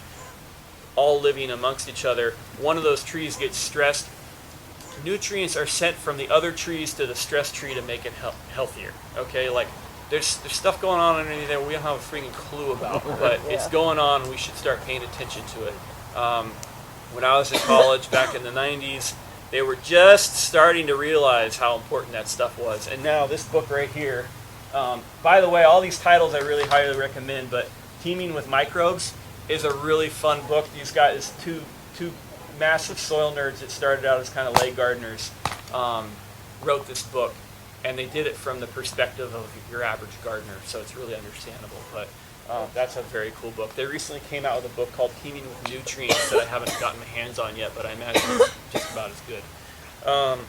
Speaker 1: all living amongst each other. One of those trees gets stressed. Nutrients are sent from the other trees to the stressed tree to make it healthier. Okay, like there's stuff going on underneath there we don't have a freaking clue about, but it's going on. And we should start paying attention to it. When I was in college back in the 90s, they were just starting to realize how important that stuff was. And now this book right here, by the way, all these titles I really highly recommend, but Teaming with Microbes is a really fun book. These guys, two massive soil nerds that started out as kind of lay gardeners, wrote this book. And they did it from the perspective of your average gardener, so it's really understandable. But That's a very cool book. They recently came out with a book called Teaming with Nutrients that I haven't gotten my hands on yet, but I imagine it's just about as good. I'm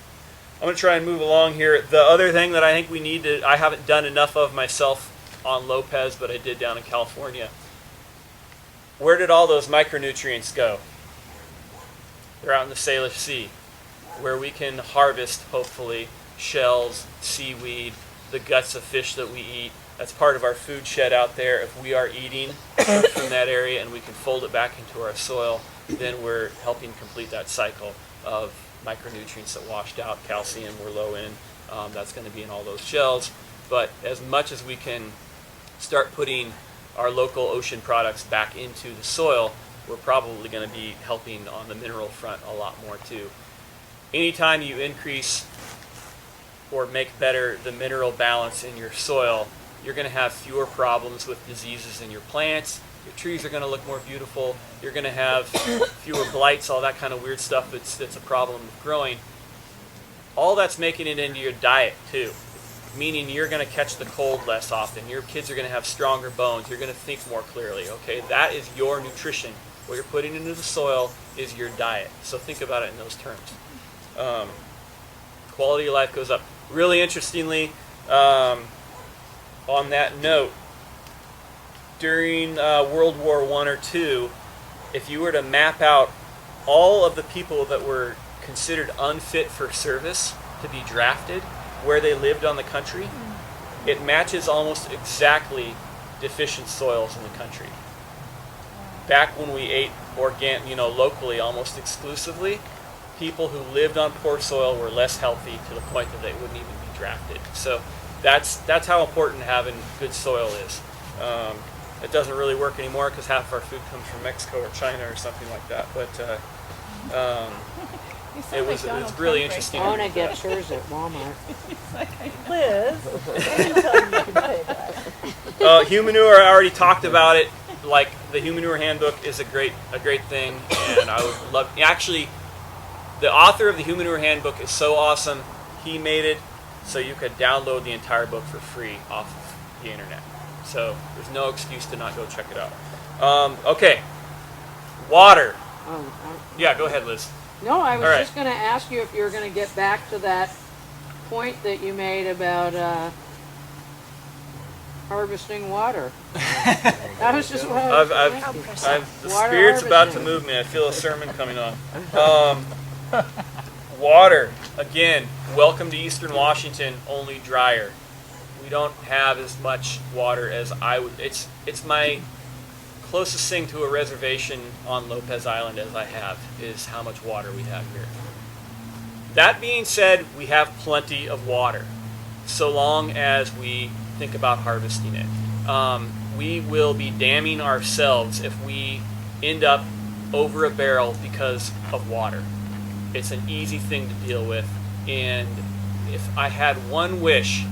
Speaker 1: going to try and move along here. The other thing that I think we need to, I haven't done enough of myself on Lopez, but I did down in California. Where did all those micronutrients go? They're out in the Salish Sea, where we can harvest, hopefully, shells, seaweed, the guts of fish that we eat. That's part of our food shed out there. If we are eating from that area and we can fold it back into our soil, then we're helping complete that cycle of micronutrients that washed out. Calcium we're low in. That's going to be in all those shells. But as much as we can start putting our local ocean products back into the soil, we're probably going to be helping on the mineral front a lot more too. Anytime you increase or make better the mineral balance in your soil, you're going to have fewer problems with diseases in your plants. Your trees are going to look more beautiful. You're going to have fewer blights, all that kind of weird stuff that's a problem with growing. All that's making it into your diet too, meaning you're going to catch the cold less often. Your kids are going to have stronger bones. You're going to think more clearly. Okay, that is your nutrition. What you're putting into the soil is your diet. So think about it in those terms. Quality of life goes up. Really interestingly, on that note, during World War I or II, if you were to map out all of the people that were considered unfit for service to be drafted, where they lived on the country, it matches almost exactly deficient soils in the country. Back when we ate locally almost exclusively, people who lived on poor soil were less healthy to the point that they wouldn't even be drafted. So that's how important having good soil is. It doesn't really work anymore because half of our food comes from Mexico or China or something like that. But it's really interesting.
Speaker 3: I want to get yours at Walmart.
Speaker 2: Liz, I can tell you can say that.
Speaker 1: Humanure, I already talked about it. Like the Humanure Handbook is a great thing, and I would love. Actually, the author of the Humanure Handbook is so awesome. He made it so you could download the entire book for free off of the internet. So there's no excuse to not go check it out. Okay, water. Yeah, go ahead, Liz.
Speaker 3: No, I was
Speaker 1: All right.
Speaker 3: just going to ask you if you were going to get back to that point that you made about harvesting water. That was just what I was
Speaker 1: The
Speaker 3: Water
Speaker 1: Spirit's about to
Speaker 3: harvesting.
Speaker 1: move me. I feel a sermon coming on. Water. Again, welcome to Eastern Washington, only drier. We don't have as much water as I would. It's my closest thing to a reservation on Lopez Island as I have is how much water we have here. That being said, we have plenty of water, so long as we think about harvesting it. We will be damning ourselves if we end up over a barrel because of water. It's an easy thing to deal with, and if I had one wish,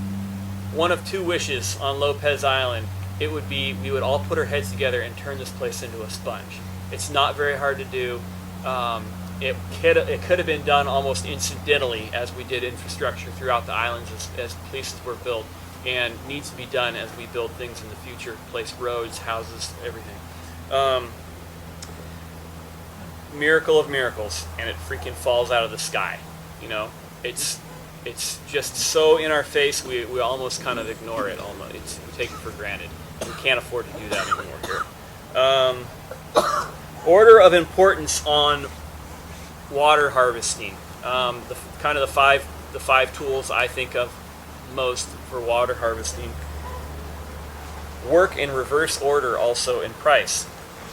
Speaker 1: one of two wishes on Lopez Island, it would be we would all put our heads together and turn this place into a sponge. It's not very hard to do. It could have been done almost incidentally as we did infrastructure throughout the islands as places were built, and needs to be done as we build things in the future, place roads, houses, everything. Miracle of miracles, and it freaking falls out of the sky. You know, it's just so in our face, we almost kind of ignore it. Almost, we take it for granted. We can't afford to do that anymore here. Order of importance on water harvesting. The five tools I think of most for water harvesting. Work in reverse order also in price,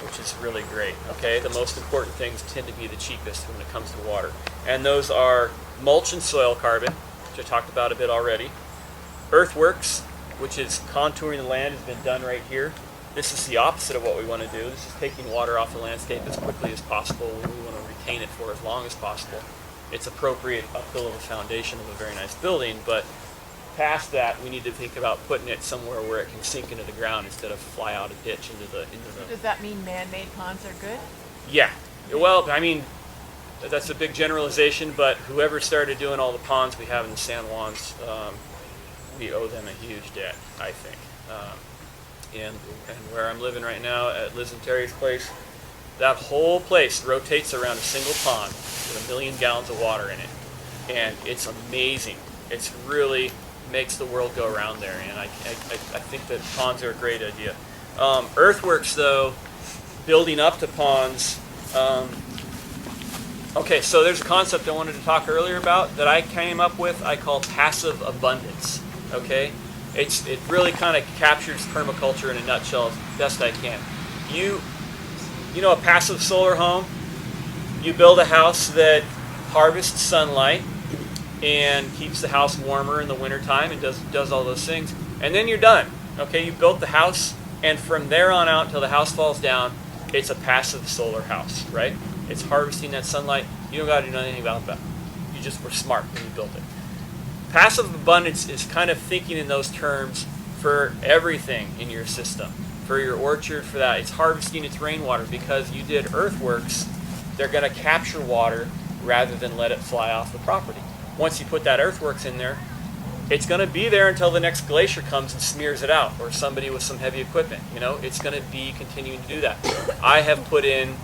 Speaker 1: which is really great. Okay, the most important things tend to be the cheapest when it comes to water, and those are mulch and soil carbon, which I talked about a bit already. Earthworks, which is contouring the land, has been done right here. This is the opposite of what we want to do. This is taking water off the landscape as quickly as possible. We want to retain it for as long as possible. It's appropriate uphill of a foundation of a very nice building, but past that, we need to think about putting it somewhere where it can sink into the ground instead of fly out a ditch into the.
Speaker 5: Does that mean man-made ponds are good?
Speaker 1: Yeah. Well, I mean, that's a big generalization, but whoever started doing all the ponds we have in the San Juans, we owe them a huge debt, I think. and where I'm living right now at Liz and Terry's place, that whole place rotates around a single pond with 1 million gallons of water in it, and it's amazing. It's really makes the world go around there, and I think that ponds are a great idea. Earthworks, though, building up to ponds. Okay, so there's a concept I wanted to talk earlier about that I came up with. I call passive abundance. Okay, it really kind of captures permaculture in a nutshell as best I can. You know a passive solar home. You build a house that harvests sunlight and keeps the house warmer in the wintertime and does all those things, and then you're done. Okay, you built the house, and from there on out till the house falls down, it's a passive solar house, right? It's harvesting that sunlight. You don't got to do anything about that. You just were smart when you built it. Passive abundance is kind of thinking in those terms for everything in your system. For your orchard, for that. It's harvesting its rainwater because you did earthworks. They're going to capture water rather than let it fly off the property. Once you put that earthworks in there, it's going to be there until the next glacier comes and smears it out, or somebody with some heavy equipment. You know, it's going to be continuing to do that. I have put in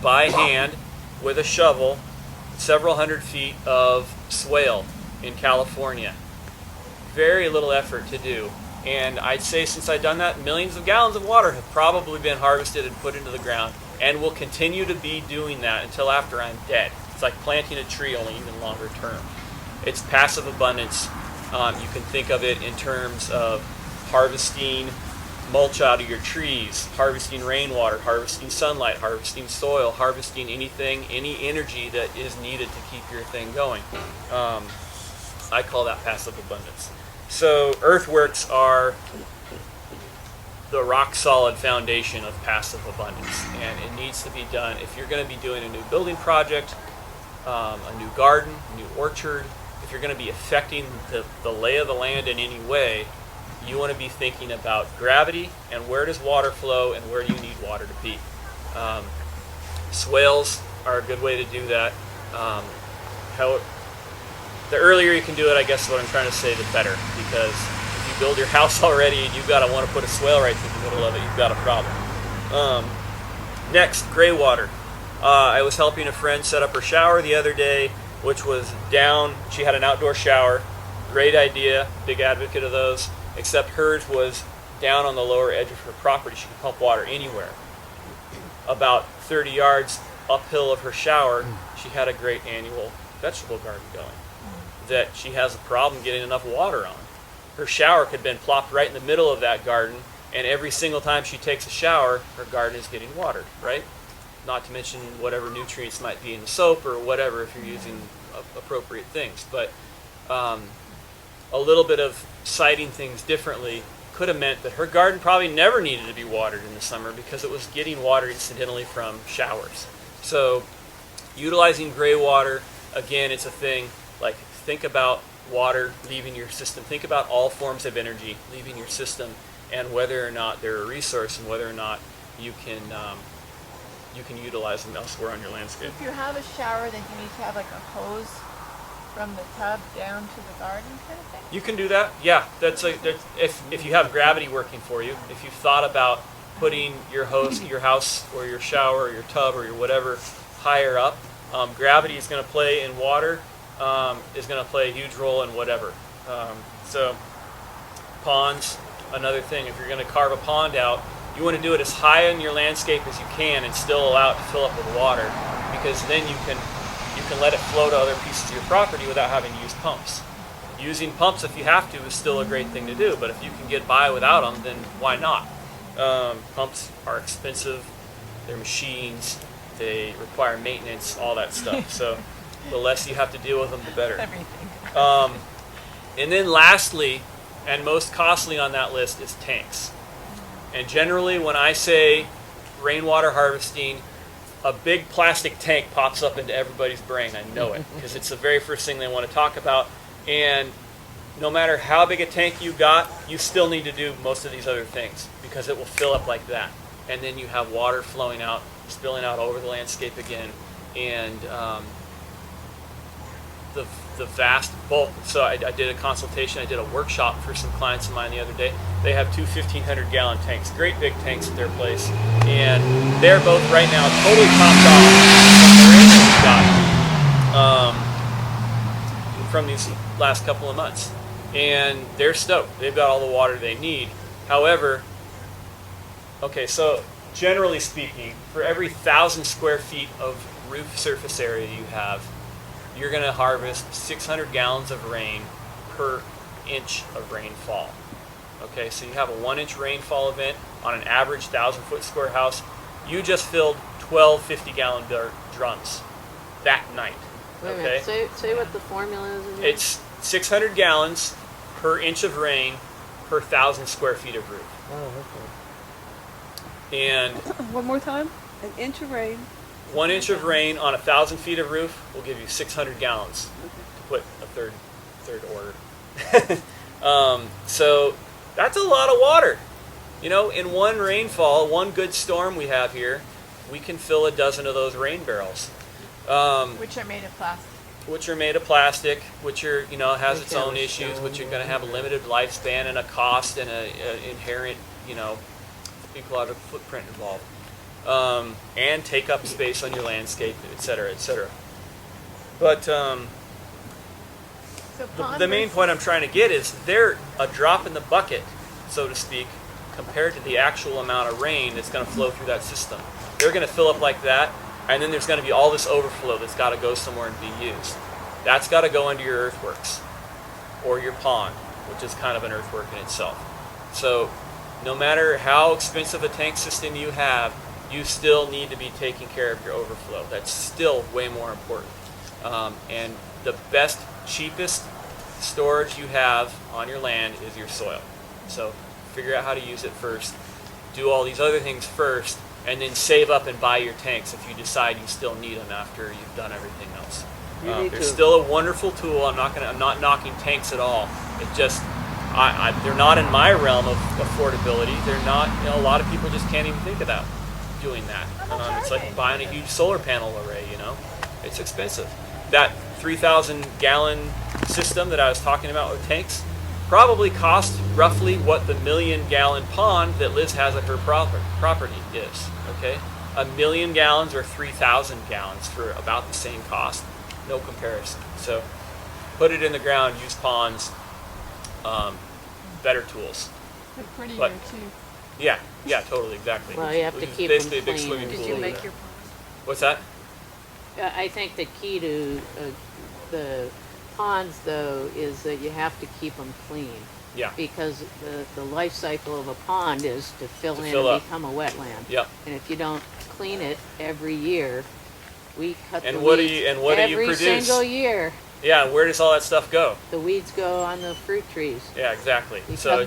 Speaker 1: by hand with a shovel several hundred feet of swale in California. Very little effort to do. And I'd say since I've done that, millions of gallons of water have probably been harvested and put into the ground, and will continue to be doing that until after I'm dead. It's like planting a tree, only even longer term. It's passive abundance. You can think of it in terms of harvesting mulch out of your trees, harvesting rainwater, harvesting sunlight, harvesting soil, harvesting anything, any energy that is needed to keep your thing going. I call that passive abundance. So earthworks are the rock solid foundation of passive abundance, and it needs to be done. If you're going to be doing a new building project, a new garden, a new orchard, if you're going to be affecting the lay of the land in any way, you want to be thinking about gravity and where does water flow and where do you need water to be. Swales are a good way to do that. The earlier you can do it, I guess what I'm trying to say, the better, because if you build your house already and you've got to want to put a swale right through the middle of it, you've got a problem. Next, gray water. I was helping a friend set up her shower the other day, which was down. She had an outdoor shower. Great idea, big advocate of those, except hers was down on the lower edge of her property. She could pump water anywhere. About 30 yards uphill of her shower, she had a great annual vegetable garden going that she has a problem getting enough water on. Her shower could have been plopped right in the middle of that garden, and every single time she takes a shower, her garden is getting watered, right? Not to mention whatever nutrients might be in the soap or whatever if you're using appropriate things. But a little bit of siting things differently could have meant that her garden probably never needed to be watered in the summer because it was getting water incidentally from showers. So utilizing gray water, again, it's a thing. Like, think about water leaving your system. Think about all forms of energy leaving your system and whether or not they're a resource and whether or not you can utilize them elsewhere on your landscape.
Speaker 5: If you have a shower, then you need to have like a hose from the tub down to the garden kind of thing?
Speaker 1: You can do that. Yeah, if you have gravity working for you. If you've thought about putting your house or your shower or your tub or your whatever higher up, gravity is going to play in water, is going to play a huge role in whatever. So ponds, another thing. If you're going to carve a pond out, you want to do it as high in your landscape as you can and still allow it to fill up with water, because then you can let it flow to other pieces of your property without having to use pumps. Using pumps, if you have to, is still a great thing to do, but if you can get by without them, then why not? Pumps are expensive, they're machines, they require maintenance, all that stuff. So the less you have to deal with them, the better.
Speaker 5: Everything.
Speaker 1: And then lastly, and most costly on that list, is tanks. And generally, when I say rainwater harvesting, a big plastic tank pops up into everybody's brain. I know it, because it's the very first thing they want to talk about. And no matter how big a tank you got, you still need to do most of these other things, because it will fill up like that. And then you have water flowing out, spilling out over the landscape again. And the vast bulk. So I did a consultation. I did a workshop for some clients of mine the other day. They have two 1,500-gallon tanks, great big tanks at their place, and they're both right now totally topped off from the rain that we got from these last couple of months, and they're stoked. They've got all the water they need. However, okay, so generally speaking, for every 1,000 square feet of roof surface area you have, you're going to harvest 600 gallons of rain per inch of rainfall. Okay, so you have a 1-inch rainfall event on an average 1,000-foot square house. You just filled 12 50-gallon drums that night.
Speaker 3: Wait a
Speaker 1: Okay,
Speaker 3: minute. Say what the formula is again.
Speaker 1: it's 600 gallons per inch of rain per 1,000 square feet of roof.
Speaker 4: Oh, okay.
Speaker 1: And
Speaker 6: One more time? An inch of rain.
Speaker 1: 1 inch of rain on 1,000 feet of roof will give you 600 gallons to put a third order. So that's a lot of water. You know, in one rainfall, one good storm we have here, we can fill a dozen of those rain barrels.
Speaker 5: Which are made of plastic.
Speaker 1: Which are made of plastic, which are, you know, has
Speaker 4: Like
Speaker 1: its own
Speaker 4: that
Speaker 1: issues,
Speaker 4: stone,
Speaker 1: which are going to have a limited lifespan and a cost and a inherent, you know, ecological footprint involved, and take up space on your landscape, et cetera, et cetera. But
Speaker 5: So
Speaker 1: the main point I'm trying to get is they're a drop in the bucket, so to speak, compared to the actual amount of rain that's going to flow through that system. They're going to fill up like that, and then there's going to be all this overflow that's got to go somewhere and be used. That's got to go into your earthworks or your pond, which is kind of an earthwork in itself. So no matter how expensive a tank system you have, you still need to be taking care of your overflow. That's still way more important. And the best, cheapest storage you have on your land is your soil. So figure out how to use it first. Do all these other things first, and then save up and buy your tanks if you decide you still need them after you've done everything else. They're still a wonderful tool. I'm not knocking tanks at all. It just, they're not in my realm of affordability. They're not. You know, a lot of people just can't even think about doing that. It's like buying a huge solar panel array. You know, it's expensive. That 3,000 gallon system that I was talking about with tanks probably cost roughly what the 1 million gallon pond that Liz has at her property is. Okay, 1 million gallons or 3,000 gallons for about the same cost. No comparison. So put it in the ground, use ponds, better tools.
Speaker 5: They're prettier
Speaker 1: But-
Speaker 5: too.
Speaker 1: Yeah, yeah, totally, exactly.
Speaker 3: Well, you have to keep
Speaker 1: basically
Speaker 3: them
Speaker 1: a big
Speaker 3: clean.
Speaker 1: swimming
Speaker 3: Did
Speaker 1: pool.
Speaker 6: Did you
Speaker 1: over
Speaker 6: make
Speaker 1: there.
Speaker 6: your pond?
Speaker 1: What's that?
Speaker 3: I think the key to the ponds, though, is that you have to keep them clean.
Speaker 1: Yeah.
Speaker 3: Because the life cycle of a pond is to fill
Speaker 1: To
Speaker 3: in
Speaker 1: fill
Speaker 3: and
Speaker 1: up.
Speaker 3: become a wetland.
Speaker 1: Yep.
Speaker 3: And if you don't clean it every year, we cut
Speaker 1: And
Speaker 3: the
Speaker 1: what do
Speaker 3: weeds
Speaker 1: you- and what do you
Speaker 3: every
Speaker 1: produce?
Speaker 3: single year.
Speaker 1: Yeah, where does all that stuff go?
Speaker 3: The weeds go on the fruit trees.
Speaker 1: Yeah, exactly.
Speaker 3: You
Speaker 1: So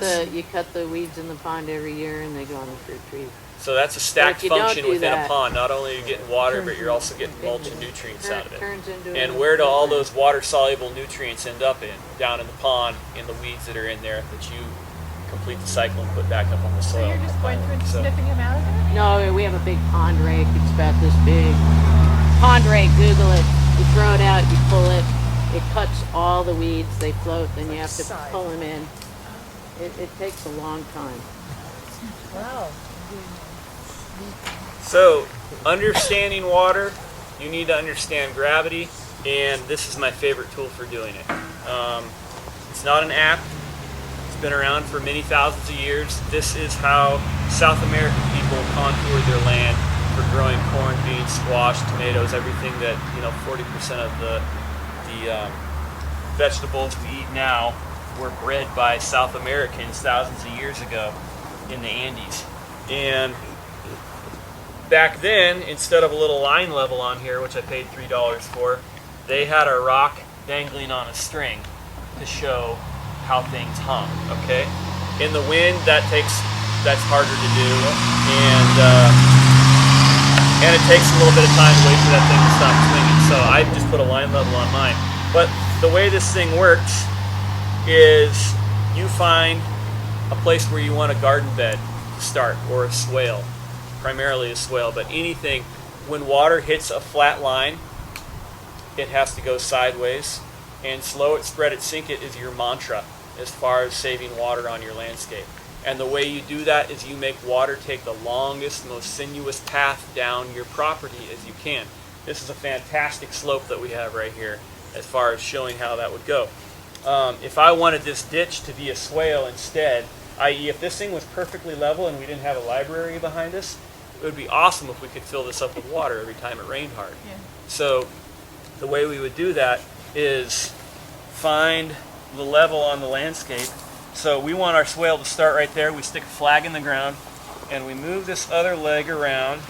Speaker 3: cut the weeds in the pond every year, and they go on the fruit trees.
Speaker 1: so that's a stacked
Speaker 3: if you don't
Speaker 1: function
Speaker 3: do
Speaker 1: within a
Speaker 3: that-
Speaker 1: pond. Not only are you getting water, but you're also getting mulch and nutrients out of it.
Speaker 3: Turns into
Speaker 1: And
Speaker 3: a
Speaker 1: where do all
Speaker 3: wetland.
Speaker 1: those water-soluble nutrients end up in? Down in the pond, in the weeds that are in there that you complete the cycle and put back up on the
Speaker 5: So
Speaker 1: soil.
Speaker 5: you're just going through and
Speaker 1: So-
Speaker 5: sniffing them out of there?
Speaker 3: No, we have a big pond rake. It's about this big. Pond rake, Google it. You throw it out, you pull it. It cuts all the weeds. They float. Then you have to
Speaker 6: Side.
Speaker 3: pull them in. It takes a long time.
Speaker 2: Wow.
Speaker 1: So, understanding water, you need to understand gravity, and this is my favorite tool for doing it. It's not an app. It's been around for many thousands of years. This is how South American people contoured their land for growing corn, beans, squash, tomatoes, everything that, 40% of the vegetables we eat now were bred by South Americans thousands of years ago in the Andes. And back then, instead of a little line level on here, which I paid $3 for, they had a rock dangling on a string to show how things hung. Okay, in the wind, that's harder to do, and it takes a little bit of time to wait for that thing to stop swinging. So I just put a line level on mine. But the way this thing works is you find a place where you want a garden bed to start, or a swale, primarily a swale, but anything, when water hits a flat line, it has to go sideways and slow it, spread it, sink it is your mantra as far as saving water on your landscape. And the way you do that is you make water take the longest, most sinuous path down your property as you can. This is a fantastic slope that we have right here as far as showing how that would go. If I wanted this ditch to be a swale instead, i.e. if this thing was perfectly level and we didn't have a library behind us, it would be awesome if we could fill this up with water every time it rained hard.
Speaker 5: Yeah.
Speaker 1: So the way we would do that is find the level on the landscape. So we want our swale to start right there. We stick a flag in the ground and we move this other leg around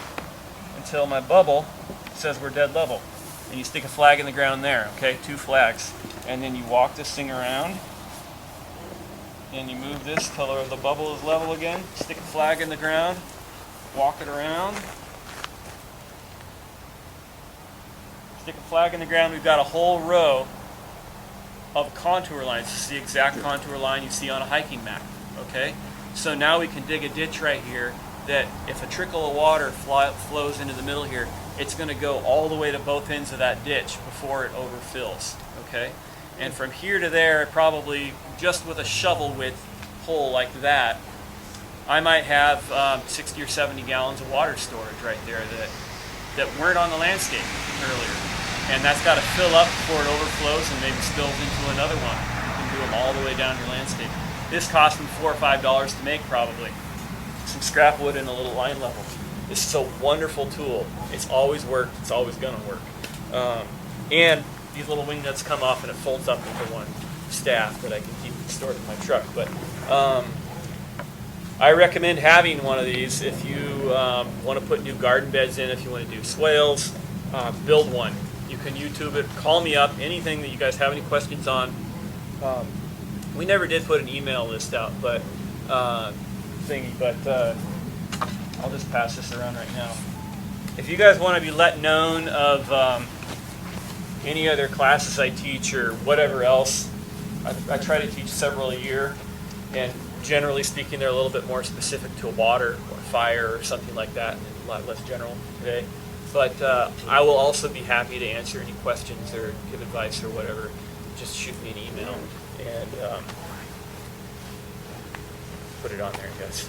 Speaker 1: until my bubble says we're dead level. And you stick a flag in the ground there, okay? 2 flags. And then you walk this thing around and you move this till the bubble is level again. Stick a flag in the ground, walk it around. Stick a flag in the ground. We've got a whole row of contour lines. This is the exact contour line you see on a hiking map, okay? So now we can dig a ditch right here that if a trickle of water flows into the middle here, it's going to go all the way to both ends of that ditch before it overfills, okay? And from here to there, probably just with a shovel width hole like that, I might have 60 or 70 gallons of water storage right there that weren't on the landscape earlier. And that's got to fill up before it overflows and maybe spills into another one. You can do them all the way down your landscape. This cost me $4 or $5 to make probably. Some scrap wood and a little line level. This is a wonderful tool. It's always worked. It's always going to work. And these little wing nuts come off and it folds up into one staff that I can keep stored in my truck. But I recommend having one of these if you want to put new garden beds in, if you want to do swales, build one. You can YouTube it, call me up, anything that you guys have any questions on. We never did put an email list out, but I'll just pass this around right now. If you guys want to be let known of any other classes I teach or whatever else, I try to teach several a year, and generally speaking, they're a little bit more specific to water or fire or something like that, and a lot less general today. But I will also be happy to answer any questions or give advice or whatever. Just shoot me an email and put it on there, I guess.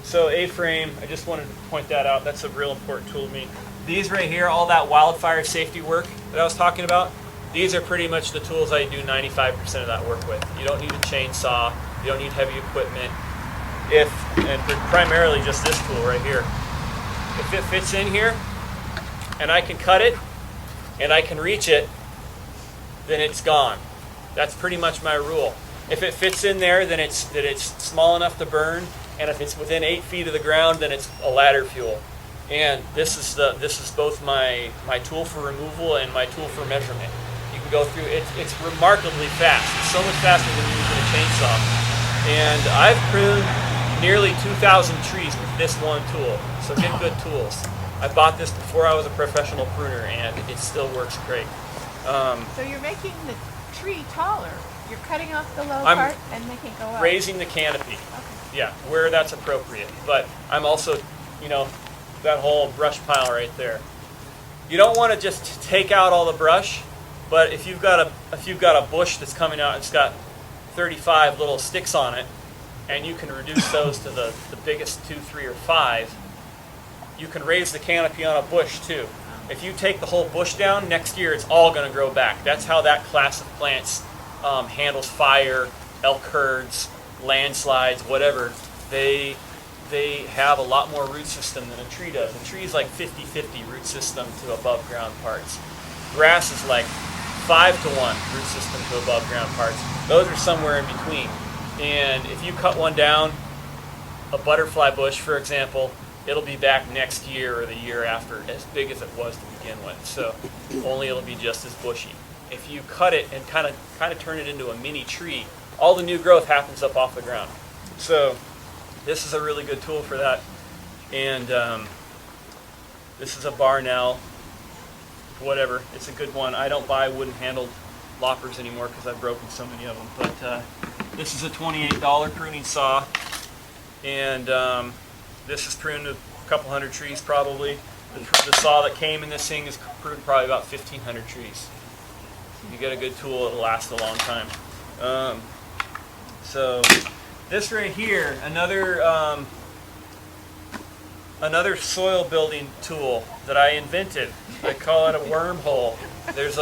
Speaker 1: So A-frame, I just wanted to point that out. That's a real important tool to me. These right here, all that wildfire safety work that I was talking about, these are pretty much the tools I do 95% of that work with. You don't need a chainsaw. You don't need heavy equipment. And primarily just this tool right here. If it fits in here, and I can cut it, and I can reach it, then it's gone. That's pretty much my rule. If it fits in there, then it's small enough to burn, and if it's within 8 feet of the ground, then it's a ladder fuel. And this is both my tool for removal and my tool for measurement. You can go through it. It's remarkably fast. It's so much faster than using a chainsaw. And I've pruned nearly 2,000 trees with this one tool. So get good tools. I bought this before I was a professional pruner, and it still works great.
Speaker 5: So you're making the tree taller. You're cutting off the low part and making it go up.
Speaker 1: Raising the canopy.
Speaker 5: Okay.
Speaker 1: Yeah, where that's appropriate. But I'm also, that whole brush pile right there. You don't want to just take out all the brush, but if you've got a bush that's coming out and it's got 35 little sticks on it, and you can reduce those to the biggest 2, 3, or 5, you can raise the canopy on a bush too. If you take the whole bush down, next year it's all going to grow back. That's how that class of plants handles fire, elk herds, landslides, whatever. They have a lot more root system than a tree does. A tree is like 50-50 root system to above ground parts. Grass is like 5-to-1 root system to above ground parts. Those are somewhere in between. And if you cut one down, a butterfly bush, for example, it'll be back next year or the year after as big as it was to begin with. So only it'll be just as bushy. If you cut it and kind of turn it into a mini tree, all the new growth happens up off the ground. So this is a really good tool for that. And this is a Barnell, whatever. It's a good one. I don't buy wooden handled loppers anymore because I've broken so many of them. But this is a $28 pruning saw. And this has pruned a couple hundred trees probably. The saw that came in this thing has pruned probably about 1,500 trees. You get a good tool, it'll last a long time. So this right here, another soil building tool that I invented. I call it a wormhole. There's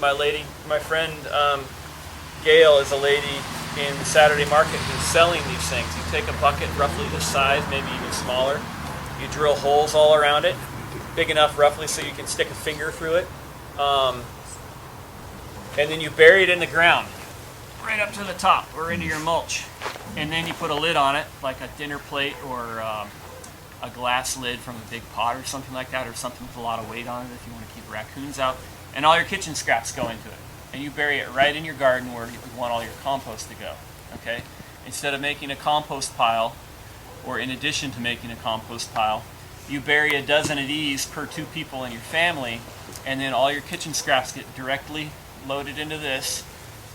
Speaker 1: my friend Gail is a lady in the Saturday market who's selling these things. You take a bucket roughly this size, maybe even smaller. You drill holes all around it, big enough roughly so you can stick a finger through it. And then you bury it in the ground, right up to the top or into your mulch. And then you put a lid on it, like a dinner plate or a glass lid from a big pot or something like that, or something with a lot of weight on it if you want to keep raccoons out. And all your kitchen scraps go into it. And you bury it right in your garden where you want all your compost to go. Okay? Instead of making a compost pile, or in addition to making a compost pile, you bury a dozen of these per 2 people in your family, and then all your kitchen scraps get directly loaded into this.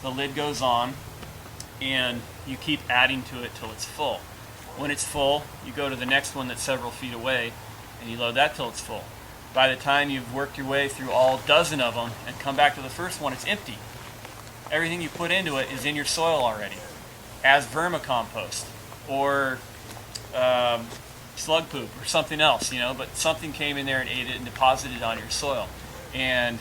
Speaker 1: The lid goes on, and you keep adding to it till it's full. When it's full, you go to the next one that's several feet away, and you load that till it's full. By the time you've worked your way through all dozen of them and come back to the first one, it's empty. Everything you put into it is in your soil already, as vermicompost, or slug poop, or something else, but something came in there and ate it and deposited it on your soil. And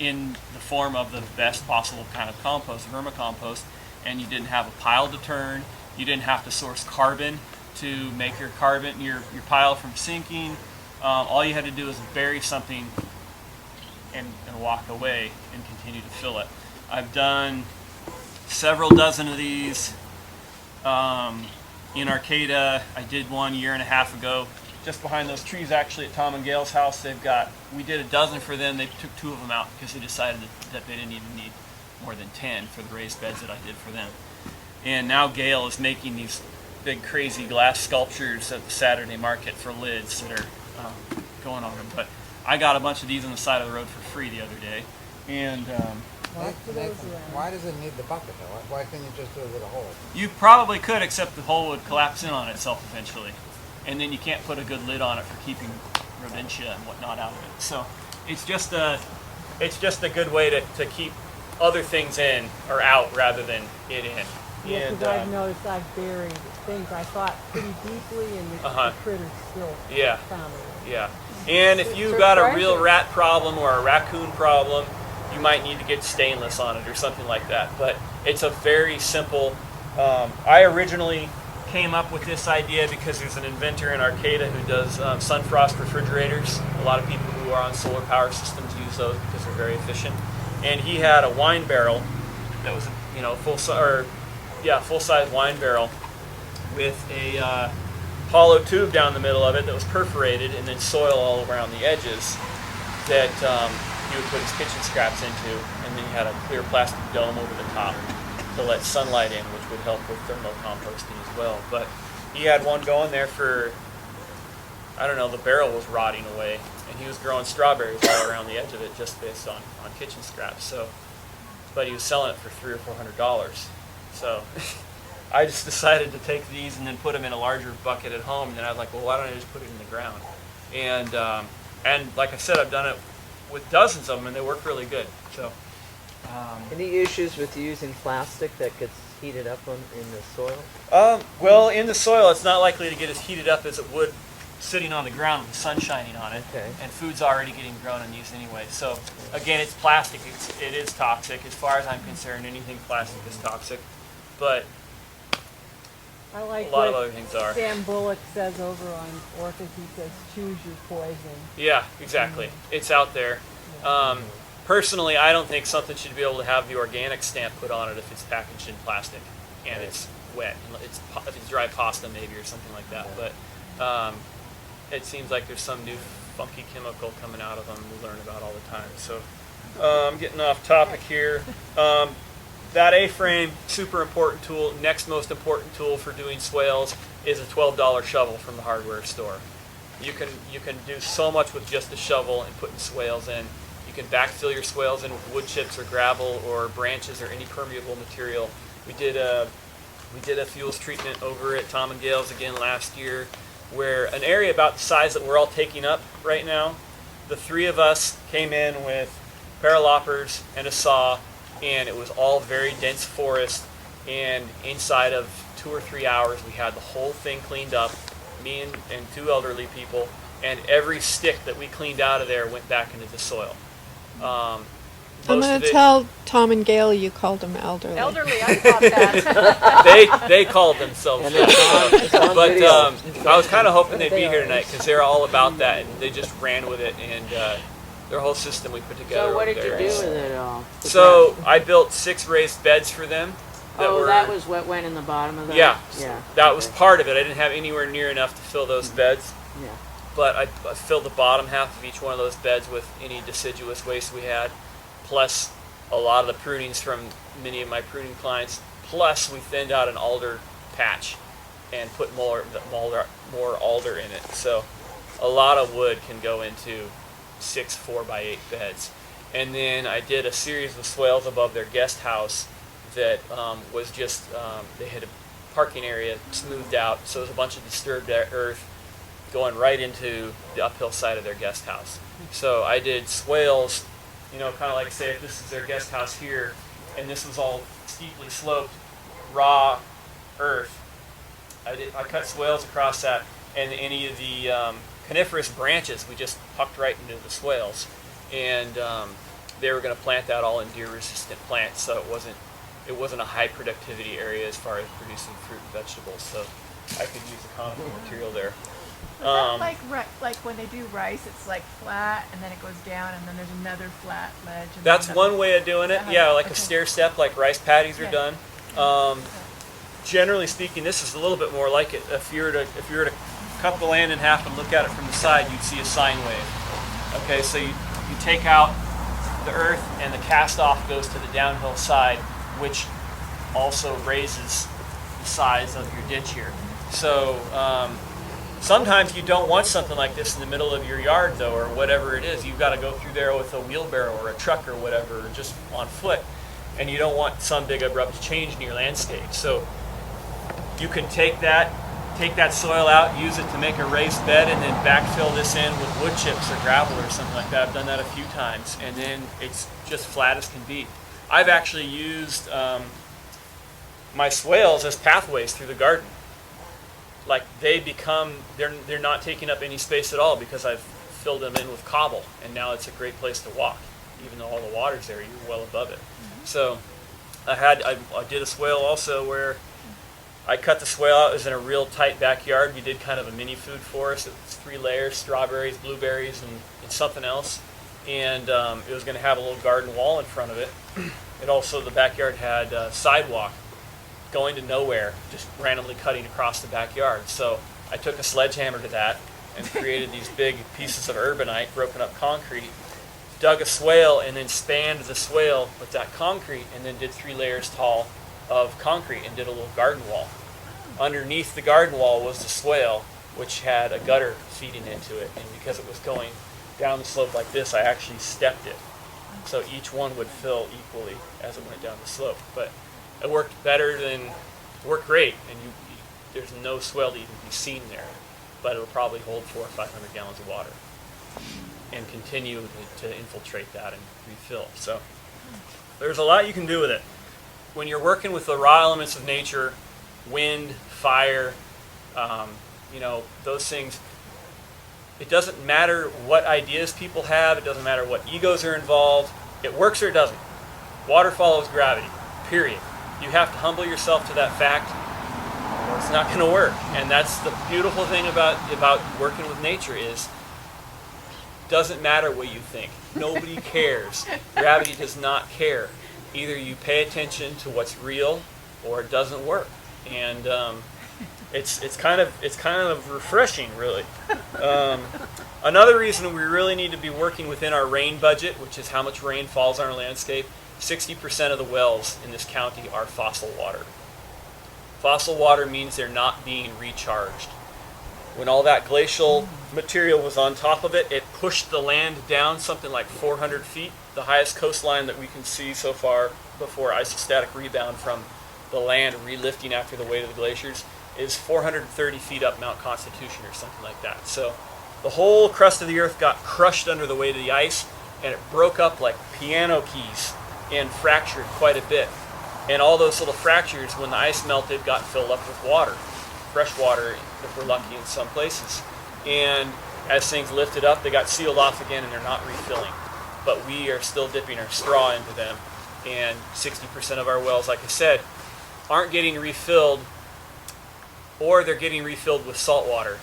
Speaker 1: in the form of the best possible kind of compost, vermicompost, and you didn't have a pile to turn. You didn't have to source carbon to make your pile from sinking. All you had to do is bury something and walk away and continue to fill it. I've done several dozen of these in Arcata. I did one 1.5 years ago, just behind those trees actually at Tom and Gail's house. We did a dozen for them. They took 2 of them out because they decided that they didn't even need more than 10 for the raised beds that I did for them. And now Gail is making these big crazy glass sculptures at the Saturday market for lids that are going on them. But I got a bunch of these on the side of the road for free the other day. And
Speaker 7: why does it need the bucket though? Why can't you just do it with a hole?
Speaker 1: You probably could, except the hole would collapse in on itself eventually. And then you can't put a good lid on it for keeping rodentia and whatnot out of it. So it's just a good way to keep other things in or out rather than it in.
Speaker 2: Yeah, because I've noticed I've buried things I thought pretty deeply, and the critters still found it.
Speaker 1: Yeah. And if you've got a real rat problem or a raccoon problem, you might need to get stainless on it or something like that. But it's a very simple. I originally came up with this idea because there's an inventor in Arcata who does sunfrost refrigerators. A lot of people who are on solar power systems use those because they're very efficient. And he had a wine barrel that was, full-size wine barrel with a hollow tube down the middle of it that was perforated, and then soil all around the edges that he would put his kitchen scraps into, and then he had a clear plastic dome over the top to let sunlight in, which would help with thermal composting as well. But he had one going there for, the barrel was rotting away, and he was growing strawberries all around the edge of it just based on kitchen scraps. So, but he was selling it for $300 or $400. So I just decided to take these and then put them in a larger bucket at home. And then I was like, well, why don't I just put it in the ground? And like I said, I've done it with dozens of them, and they work really good. So.
Speaker 4: Any issues with using plastic that gets heated up in the soil?
Speaker 1: Well, in the soil, it's not likely to get as heated up as it would sitting on the ground with the sun shining on it.
Speaker 4: Okay. And
Speaker 1: food's already getting grown and used anyway. So again, it's plastic. It is toxic. As far as I'm concerned, anything plastic is toxic. But
Speaker 2: I like
Speaker 1: a lot of other things are.
Speaker 2: Sam Bullock says over on Orchid, he says, choose your poison.
Speaker 1: Yeah, exactly. It's out there. Personally, I don't think something should be able to have the organic stamp put on it if it's packaged in plastic and it's wet. If it's dry pasta maybe or something like that. But it seems like there's some new funky chemical coming out of them we learn about all the time. So I'm getting off topic here. That A-frame, super important tool. Next most important tool for doing swales is a $12 shovel from the hardware store. You can do so much with just a shovel and putting swales in. You can backfill your swales in with wood chips or gravel or branches or any permeable material. We did a fuels treatment over at Tom and Gail's again last year, where an area about the size that we're all taking up right now, the 3 of us came in with barrel loppers, and a saw, and it was all very dense forest. And inside of 2 or 3 hours, we had the whole thing cleaned up, me and 2 elderly people, and every stick that we cleaned out of there went back into the soil.
Speaker 8: I'm going to tell Tom and Gail you called them elderly.
Speaker 5: Elderly, I thought that.
Speaker 1: they called themselves
Speaker 4: And
Speaker 1: that.
Speaker 4: it's on
Speaker 1: But
Speaker 4: video.
Speaker 1: I was kind of hoping they'd be here tonight because they're all about that, and they just ran with it, and their whole system we put together.
Speaker 3: So what
Speaker 1: over
Speaker 3: did you
Speaker 1: there
Speaker 3: do
Speaker 1: is-
Speaker 3: with it all?
Speaker 1: So I built 6 raised beds for them.
Speaker 3: That was what went in the bottom of that?
Speaker 1: Yeah,
Speaker 3: Yeah.
Speaker 1: that was
Speaker 3: okay.
Speaker 1: part of it. I didn't have anywhere near enough to fill those beds,
Speaker 3: Yeah.
Speaker 1: but I filled the bottom half of each one of those beds with any deciduous waste we had, plus a lot of the prunings from many of my pruning clients. Plus, we thinned out an alder patch and put more alder in it. So a lot of wood can go into 6 4x8 beds. And then I did a series of swales above their guest house that was just, they had a parking area smoothed out, so there was a bunch of disturbed earth going right into the uphill side of their guest house. So I did swales, you know, kind of like, say, if this is their guest house here, and this was all steeply sloped, raw earth, I cut swales across that, and any of the coniferous branches we just hucked right into the swales. And they were going to plant that all in deer-resistant plants, so it wasn't a high productivity area as far as producing fruit and vegetables. So I could use a conifer material there.
Speaker 5: Is that like when they do rice, it's like flat and then it goes down and then there's another flat ledge. And
Speaker 1: That's
Speaker 5: then
Speaker 1: one way of doing it. Yeah, like a stair step, like rice paddies are
Speaker 5: Yeah.
Speaker 1: done. Generally speaking, this is a little bit more like it. If you were to cut the land in half and look at it from the side, you'd see a sine wave. Okay, so you take out the earth and the cast off goes to the downhill side, which also raises the size of your ditch here. So sometimes you don't want something like this in the middle of your yard, though, or whatever it is. You've got to go through there with a wheelbarrow or a truck or whatever, or just on foot, and you don't want some big abrupt change in your landscape. So you can take that soil out, use it to make a raised bed, and then backfill this in with wood chips or gravel or something like that. I've done that a few times, and then it's just flat as can be. I've actually used my swales as pathways through the garden. Like they're not taking up any space at all because I've filled them in with cobble, and now it's a great place to walk. Even though all the water's there, you're well above it. Mm-hmm. So I did a swale also where I cut the swale out. It was in a real tight backyard. We did kind of a mini food forest. It was 3 layers, strawberries, blueberries, and something else. And it was going to have a little garden wall in front of it. It also, the backyard had a sidewalk going to nowhere, just randomly cutting across the backyard. So I took a sledgehammer to that and created these big pieces of urbanite, broken up concrete, dug a swale, and then spanned the swale with that concrete, and then did 3 layers tall of concrete and did a little garden wall. Underneath the garden wall was the swale, which had a gutter feeding into it, and because it was going down the slope like this, I actually stepped it. So each one would fill equally as it went down the slope. But it worked great, and there's no swale to even be seen there, but it'll probably hold 400 or 500 gallons of water and continue to infiltrate that and refill. So there's a lot you can do with it. When you're working with the raw elements of nature, wind, fire, those things, it doesn't matter what ideas people have, it doesn't matter what egos are involved, it works or it doesn't. Water follows gravity, period. You have to humble yourself to that fact, or it's not going to work. And that's the beautiful thing about working with nature is, doesn't matter what you think. Nobody cares. Gravity does not care. Either you pay attention to what's real, or it doesn't work. And it's kind of refreshing, really. Another reason we really need to be working within our rain budget, which is how much rain falls on our landscape. 60% of the wells in this county are fossil water. Fossil water means they're not being recharged. When all that glacial material was on top of it, it pushed the land down something like 400 feet. The highest coastline that we can see so far before isostatic rebound from the land relifting after the weight of the glaciers is 430 feet up Mount Constitution or something like that. So the whole crust of the earth got crushed under the weight of the ice. and it broke up like piano keys and fractured quite a bit. And all those little fractures, when the ice melted, got filled up with water, fresh water if we're lucky in some places. And as things lifted up, they got sealed off again and they're not refilling. But we are still dipping our straw into them. And 60% of our wells, like I said, aren't getting refilled, or they're getting refilled with salt water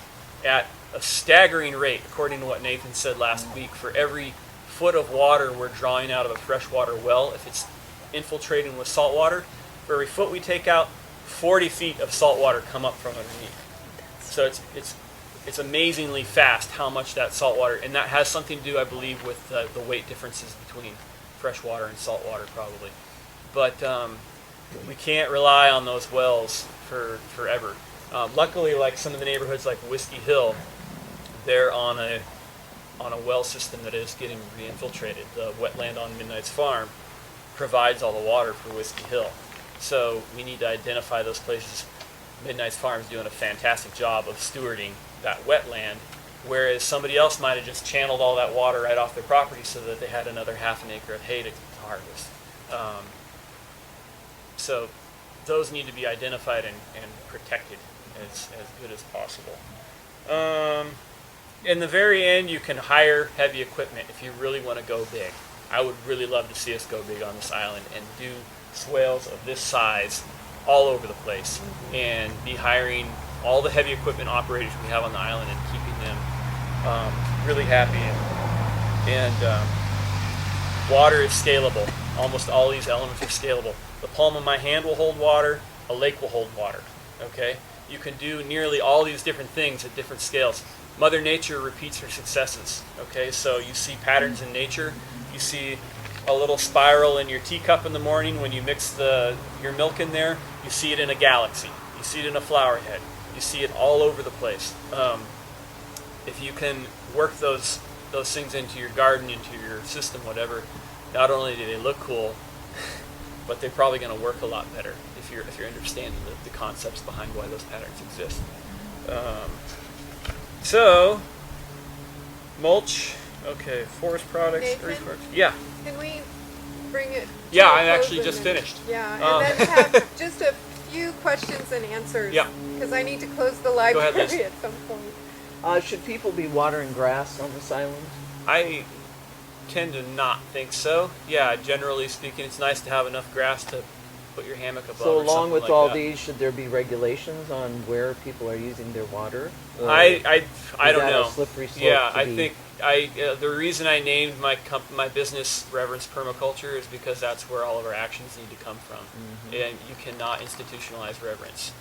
Speaker 1: at a staggering rate, according to what Nathan said last week. For every foot of water we're drawing out of a freshwater well, if it's infiltrating with salt water, for every foot we take out, 40 feet of salt water come up from underneath. So it's amazingly fast how much that salt water, and that has something to do, I believe, with the weight differences between freshwater and salt water, probably. But we can't rely on those wells for forever. Luckily, like some of the neighborhoods like Whiskey Hill, they're on a well system that is getting re-infiltrated. The wetland on Midnight's farm provides all the water for Whiskey Hill. So we need to identify those places. Midnight's farm is doing a fantastic job of stewarding that wetland, whereas somebody else might have just channeled all that water right off their property so that they had another half an acre of hay to harvest. So those need to be identified and protected as good as possible. In the very end, you can hire heavy equipment if you really want to go big. I would really love to see us go big on this island and do swales of this size all over the place, and be hiring all the heavy equipment operators we have on the island and keeping them really happy. And water is scalable. Almost all these elements are scalable. The palm of my hand will hold water. A lake will hold water. Okay? You can do nearly all these different things at different scales. Mother Nature repeats her successes. Okay? So you see patterns in nature. You see a little spiral in your teacup in the morning when you mix your milk in there. You see it in a galaxy. You see it in a flower head. You see it all over the place. If you can work those things into your garden, into your system, whatever, not only do they look cool, but they're probably going to work a lot better if you're understanding the concepts behind why those patterns exist. So, mulch. Okay, forest products.
Speaker 6: Nathan?
Speaker 1: Yeah.
Speaker 6: Can we bring it?
Speaker 1: Yeah, I actually just finished.
Speaker 6: Yeah, and then have just a few questions and answers.
Speaker 1: Yeah.
Speaker 6: Because I need to close the
Speaker 1: ahead,
Speaker 6: library
Speaker 1: Liz.
Speaker 6: at some point.
Speaker 4: Should people be watering grass on this island?
Speaker 1: I tend to not think so. Yeah, generally speaking, it's nice to have enough grass to put your hammock above.
Speaker 4: So
Speaker 1: or
Speaker 4: along
Speaker 1: something
Speaker 4: with
Speaker 1: like
Speaker 4: all
Speaker 1: that.
Speaker 4: these, should there be regulations on where people are using their water? Or
Speaker 1: I
Speaker 4: is
Speaker 1: don't
Speaker 4: that
Speaker 1: know.
Speaker 4: a slippery slope
Speaker 1: Yeah,
Speaker 4: to
Speaker 1: I
Speaker 4: be-
Speaker 1: think the reason I named my business Reverence Permaculture is because that's where all of our actions need to come from, and you cannot institutionalize reverence.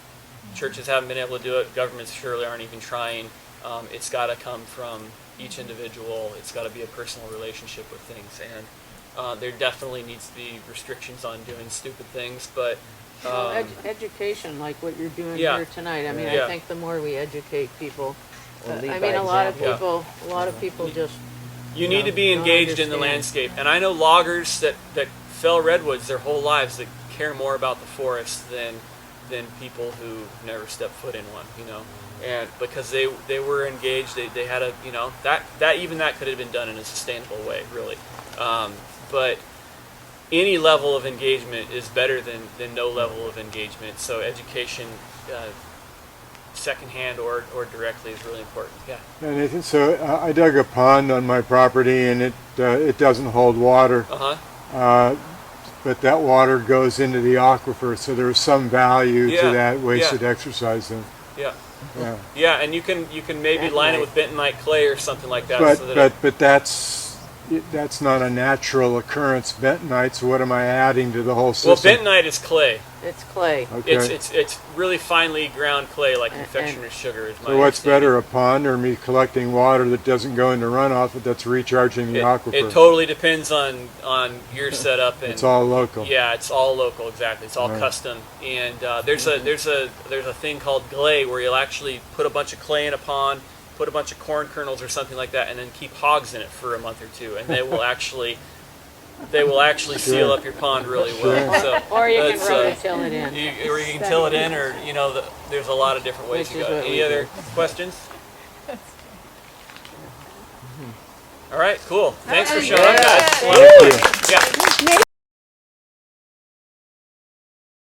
Speaker 1: Churches haven't been able to do it. Governments surely aren't even trying. It's got to come from each individual. It's got to be a personal relationship with things, and there definitely needs to be restrictions on doing stupid things, but.
Speaker 3: Well, education, like what you're doing
Speaker 1: Yeah.
Speaker 3: here tonight. I mean,
Speaker 1: Yeah.
Speaker 3: I think the more we educate people,
Speaker 4: Or lead
Speaker 3: I
Speaker 4: by
Speaker 3: mean, a lot of
Speaker 4: example.
Speaker 3: people just.
Speaker 1: You need to be
Speaker 3: don't
Speaker 1: engaged in the
Speaker 3: understand.
Speaker 1: landscape. And I know loggers that fell redwoods their whole lives that care more about the forest than people who never stepped foot in one, you know. And because they were engaged, they had a, you know, that could have been done in a sustainable way, really. But any level of engagement is better than no level of engagement. So education, secondhand or directly, is really important. Yeah.
Speaker 9: And Nathan, so I dug a pond on my property, and it doesn't hold water. But that water goes into the aquifer, so there's some value to that wasted exercise then.
Speaker 1: Yeah.
Speaker 9: Yeah.
Speaker 1: Yeah, and you can maybe line it with bentonite clay or something like that.
Speaker 9: But that's not a natural occurrence. Bentonite. So what am I adding to the whole system?
Speaker 1: Well, bentonite is clay.
Speaker 3: It's clay.
Speaker 9: Okay.
Speaker 1: It's really finely ground clay, like confectioner's sugar. Is my
Speaker 9: So what's
Speaker 1: understanding.
Speaker 9: better, a pond or me collecting water that doesn't go into runoff, but that's recharging the aquifer?
Speaker 1: It totally depends on your setup, and
Speaker 9: It's all local.
Speaker 1: Yeah, it's all local. Exactly, it's all
Speaker 9: Right.
Speaker 1: custom. And there's a thing called gley where you'll actually put a bunch of clay in a pond, put a bunch of corn kernels or something like that, and then keep hogs in it for a month or two, and they will actually seal up your pond really well. So
Speaker 3: Or you can
Speaker 1: that's,
Speaker 3: rototill it in.
Speaker 1: or you can till it in, or there's a lot of different ways
Speaker 3: Which
Speaker 1: to
Speaker 3: is
Speaker 1: go.
Speaker 3: what
Speaker 1: Any
Speaker 3: we
Speaker 1: other
Speaker 3: do.
Speaker 1: questions? All right, cool. Thanks for showing
Speaker 4: Yeah.
Speaker 1: up, guys.
Speaker 4: Thank
Speaker 1: Yeah.